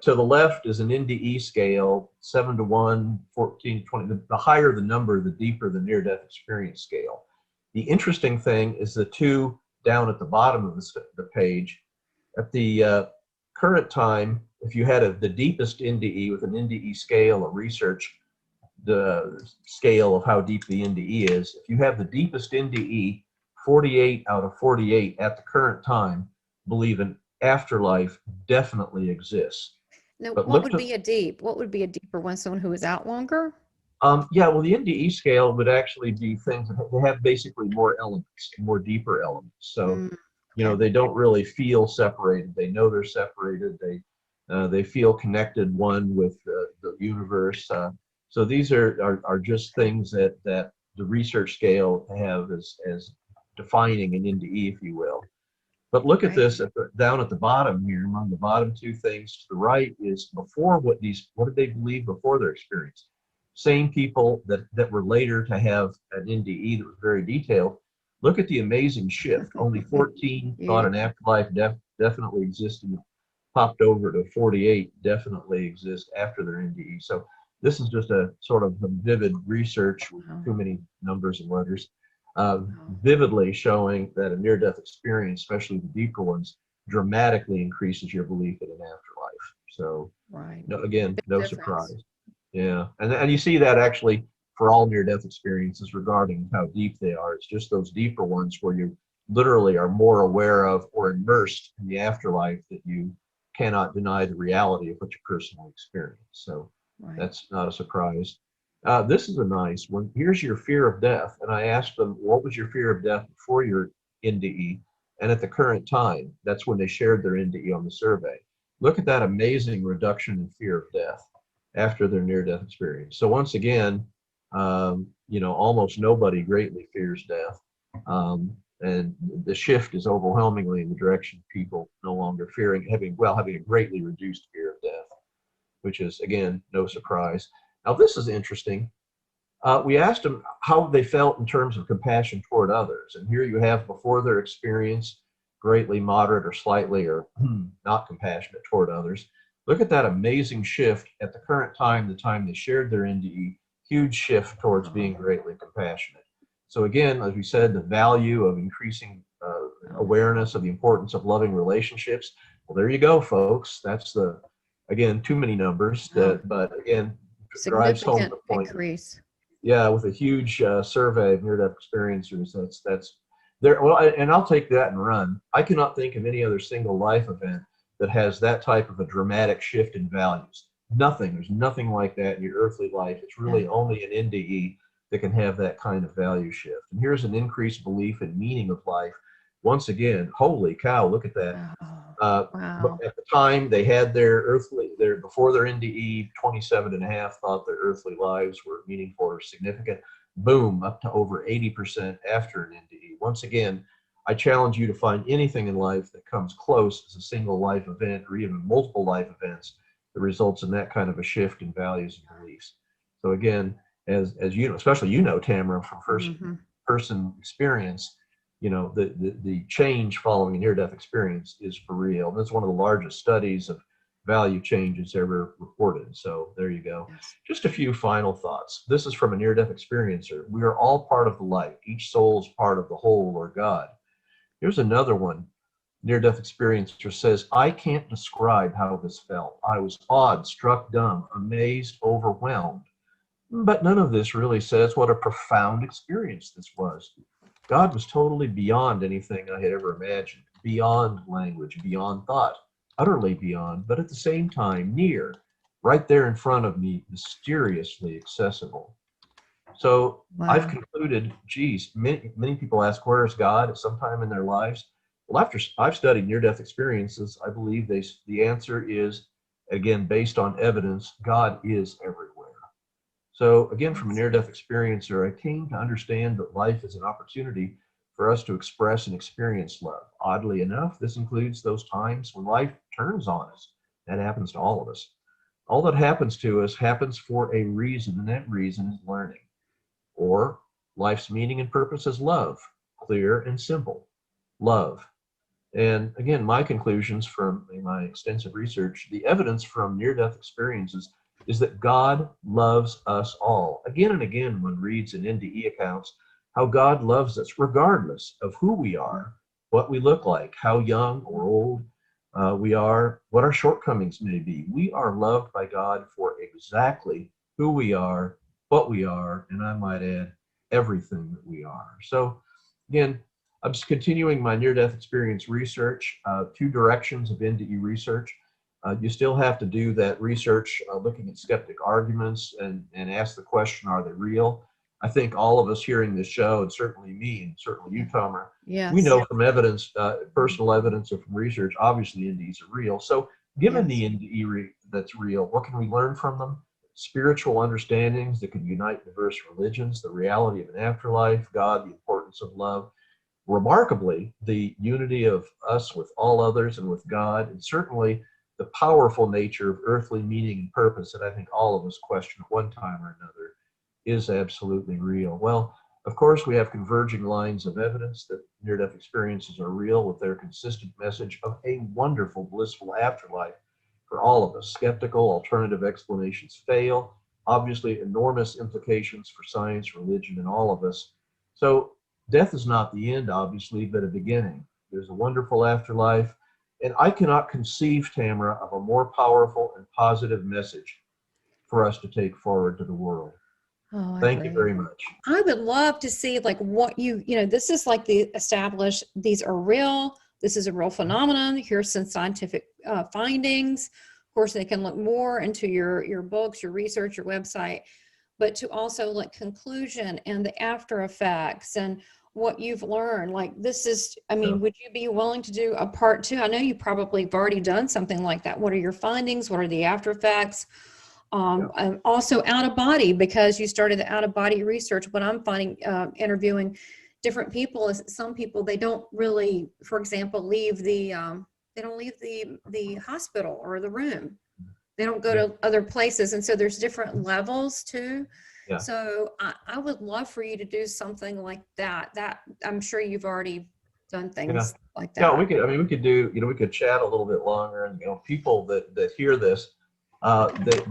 to the left is an NDE scale, 7 to 1, 14 to 20. The higher the number, the deeper the near-death experience scale. The interesting thing is the two down at the bottom of the page. At the current time, if you had the deepest NDE with an NDE scale, a research the scale of how deep the NDE is, if you have the deepest NDE, 48 out of 48 at the current time believe an afterlife definitely exists. Now, But what would be a deeper one? Someone who is out longer? Yeah, well, the NDE scale would actually be things that have basically more elements, more deeper elements. So, you know, they don't really feel separated. They know they're separated. They feel connected one with the universe. So these are just things that the research scale have as defining an NDE, if you will. But look at this down at the bottom here, among the bottom two things to the right is before what did they believe before their experience? Same people that were later to have an NDE that was very detailed. Look at the amazing shift. Only 14 thought an afterlife definitely existed, popped over to 48 definitely exist after their NDE. So this is just a sort of a vivid research with too many numbers and letters. Vividly showing that a near-death experience, especially the deeper ones, dramatically increases your belief in an afterlife. So, again, no surprise. Yeah, and you see that actually for all near-death experiences regarding how deep they are. It's just those deeper ones where you literally are more aware of or immersed in the afterlife that you cannot deny the reality of what you personally experience. So that's not a surprise. This is a nice one. Here's your fear of death. And I asked them, what was your fear of death before your NDE? And at the current time, that's when they shared their NDE on the survey. Look at that amazing reduction in fear of death after their near-death experience. So once again, you know, almost nobody greatly fears death. And the shift is overwhelmingly in the direction of people no longer having a greatly reduced fear of death, which is, again, no surprise. Now, this is interesting. We asked them how they felt in terms of compassion toward others. And here you have before their experience, greatly, moderate, or slightly, or not compassionate toward others. Look at that amazing shift at the current time, the time they shared their NDE, huge shift towards being greatly compassionate. So again, as we said, the value of increasing awareness of the importance of loving relationships. Well, there you go, folks. That's again, too many numbers, but again, drives home significant the point. increase. Yeah, with a huge survey of near-death experiencers, that's there. Well, and I'll take that and run. I cannot think of any other single life event that has that type of a dramatic shift in values. Nothing. There's nothing like that in your earthly life. It's really only an NDE that can have that kind of value shift. And here's an increased belief in meaning of life. Once again, holy cow, look at that. But Wow. at the time they had before their NDE, 27.5 thought their earthly lives were meaningful or significant. Boom, up to over 80% after an NDE. Once again, I challenge you to find anything in life that comes close as a single life event or even multiple life events that results in that kind of a shift in values and beliefs. So again, as you know, especially Tamara, from first person experience, the change following a near-death experience is for real. And that's one of the largest studies of value changes ever reported. So there you go. Yes. Just a few final thoughts. This is from a near-death experiencer. We are all part of the light. Each soul is part of the whole or God. Here's another one. Near-death experiencer says, I can't describe how this felt. I was awed, struck dumb, amazed, overwhelmed. But none of this really says what a profound experience this was. God was totally beyond anything I had ever imagined, beyond language, beyond thought, utterly beyond, but at the same time near, right there in front of me, mysteriously accessible. So I've concluded, geez, many people ask, where is God at some time in their lives? Well, after I've studied near-death experiences, I believe the answer is, again, based on evidence, God is everywhere. So again, from a near-death experiencer, I came to understand that life is an opportunity for us to express and experience love. Oddly enough, this includes those times when life turns on us. That happens to all of us. All that happens to us happens for a reason, and that reason is learning. Or life's meaning and purpose is love, clear and simple, love. And again, my conclusions from my extensive research, the evidence from near-death experiences is that God loves us all. Again and again, one reads in NDE accounts how God loves us regardless of who we are, what we look like, how young or old we are, what our shortcomings may be. We are loved by God for exactly who we are, what we are, and I might add, everything that we are. So again, I'm continuing my near-death experience research, 2 directions of NDE research. You still have to do that research, looking at skeptic arguments and ask the question, are they real? I think all of us hearing this show, and certainly me, and certainly you, Tamara, we know from evidence, personal evidence or from research, obviously NDEs are real. So given the NDE that's real, what can we learn from them? Spiritual understandings that can unite diverse religions, the reality of an afterlife, God, the importance of love. Remarkably, the unity of us with all others and with God, and certainly the powerful nature of earthly meaning and purpose that I think all of us question at one time or another is absolutely real. Well, of course, we have converging lines of evidence that near-death experiences are real with their consistent message of a wonderful, blissful afterlife for all of us. Skeptical, alternative explanations fail. Obviously, enormous implications for science, religion, and all of us. So death is not the end, obviously, but a beginning. There's a wonderful afterlife. And I cannot conceive, Tamara, of a more powerful and positive message for us to take forward to the world. Oh, I Thank you agree. very much. I would love to see like what this is like the established, these are real, this is a real phenomenon, here's some scientific findings. Of course, they can look more into your books, your research, your website, but to also like conclusion and the after effects and what you've learned. Like this is, I mean, would you be willing to do a part 2? I know you probably have already done something like that. What are your findings? What are the after effects? And also out of body, because you started the out of body research. What I'm finding interviewing different people is some people, they don't really, for example, leave the hospital or the room. They don't go to other places. And so there's different levels too. Yeah. So I would love for you to do something like that. That I'm sure you've already done things like that. Yeah, we could do, we could chat a little bit longer, and people that hear this,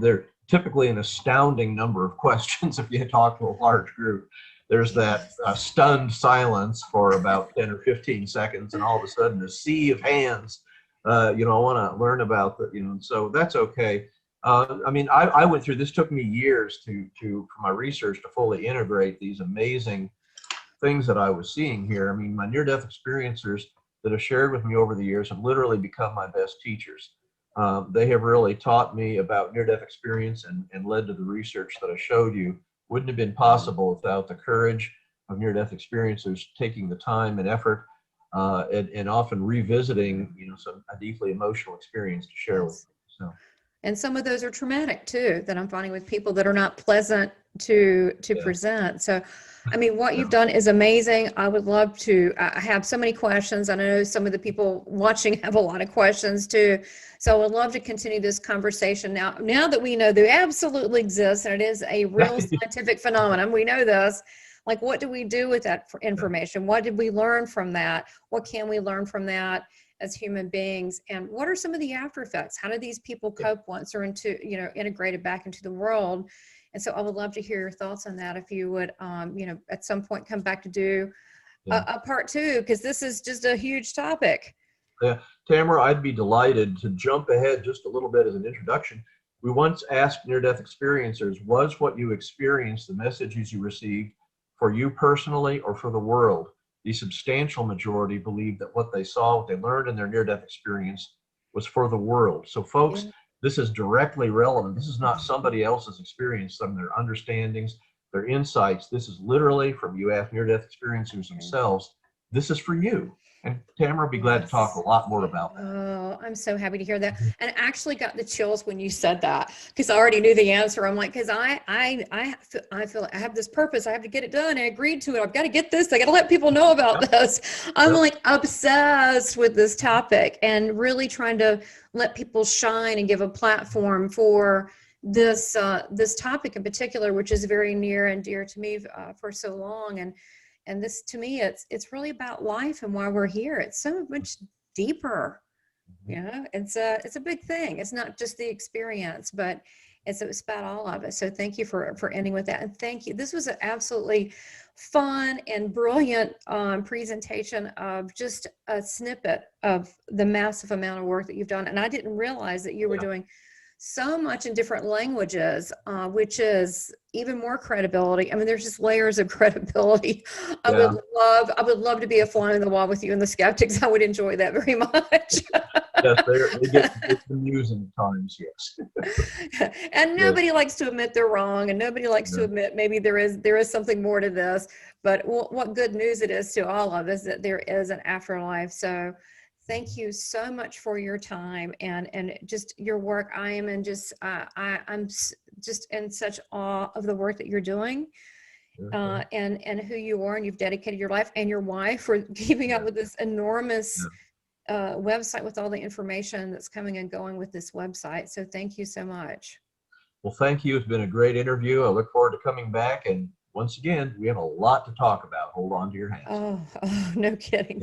they're typically an astounding number of questions. If you talk to a large group, there's that stunned silence for about 10 or 15 seconds, and all of a sudden a sea of hands. I want to learn about that, so that's okay. I mean, I went through this. Took me years for my research to fully integrate these amazing things that I was seeing here. I mean, my near-death experiencers that have shared with me over the years have literally become my best teachers. They have really taught me about near-death experience and led to the research that I showed you. Wouldn't have been possible without the courage of near-death experiencers taking the time and effort and often revisiting, a deeply emotional experience to share with Yes. me. So. And some of those are traumatic too, that I'm finding with people that are not pleasant to Yeah. present. So, I mean, what Yeah. you've done is amazing. I would love to, I have so many questions. I know some of the people watching have a lot of questions too. So I would love to continue this conversation now that we know they absolutely exist and it is a real scientific phenomenon. We know this. Like, what do we do with that information? What did we learn from that? What can we learn from that as human beings? And what are some of the after effects? How do these people cope once they're integrated back into the world? And so I would love to hear your thoughts on that. If you would, at some point come back to do a part 2, because this is just a huge topic. Yeah, Tamara, I'd be delighted to jump ahead just a little bit as an introduction. We once asked near-death experiencers, was what you experienced, the messages you received, for you personally or for the world? The substantial majority believed that what they saw, what they learned in their near-death experience was for the world. So folks, this is directly relevant. This is not somebody else's experience, some of their understandings, their insights. This is literally from you ask near-death experiencers themselves. This is for you. And Tamara will be glad to talk a lot more about that. Oh, I'm so happy to hear that. And I actually got the chills when you said that, because I already knew the answer. I'm like, because I feel like I have this purpose. I have to get it done. I agreed to it. I've got to get this. I got to let people know about this. I'm like obsessed with this topic and really trying to let people shine and give a platform for this topic in particular, which is very near and dear to me for so long. And this, to me, it's really about life and why we're here. It's so much deeper. It's a big thing. It's not just the experience, but it's about all of it. So thank you for ending with that. And thank you. This was an absolutely fun and brilliant presentation of just a snippet of the massive amount of work that you've done. And I didn't realize that you were doing so much in different languages, which is even more credibility. I mean, there's just layers of credibility. I would love to be a fly on the wall with you and the skeptics. I would enjoy that very much. Yes, they get amusing times, yes. And nobody likes to admit they're wrong, and nobody likes to admit maybe there is something more to this. But what good news it is to all of us that there is an afterlife. So thank you so much for your time and just your work. I'm just in such awe of the work that you're doing, and who you are, and you've dedicated your life and your wife for keeping up with this enormous website with all the information that's coming and going with this website. So thank you so much. Well, thank you. It's been a great interview. I look forward to coming back. And once again, we have a lot to talk about. Hold on to your hats. Oh, no kidding.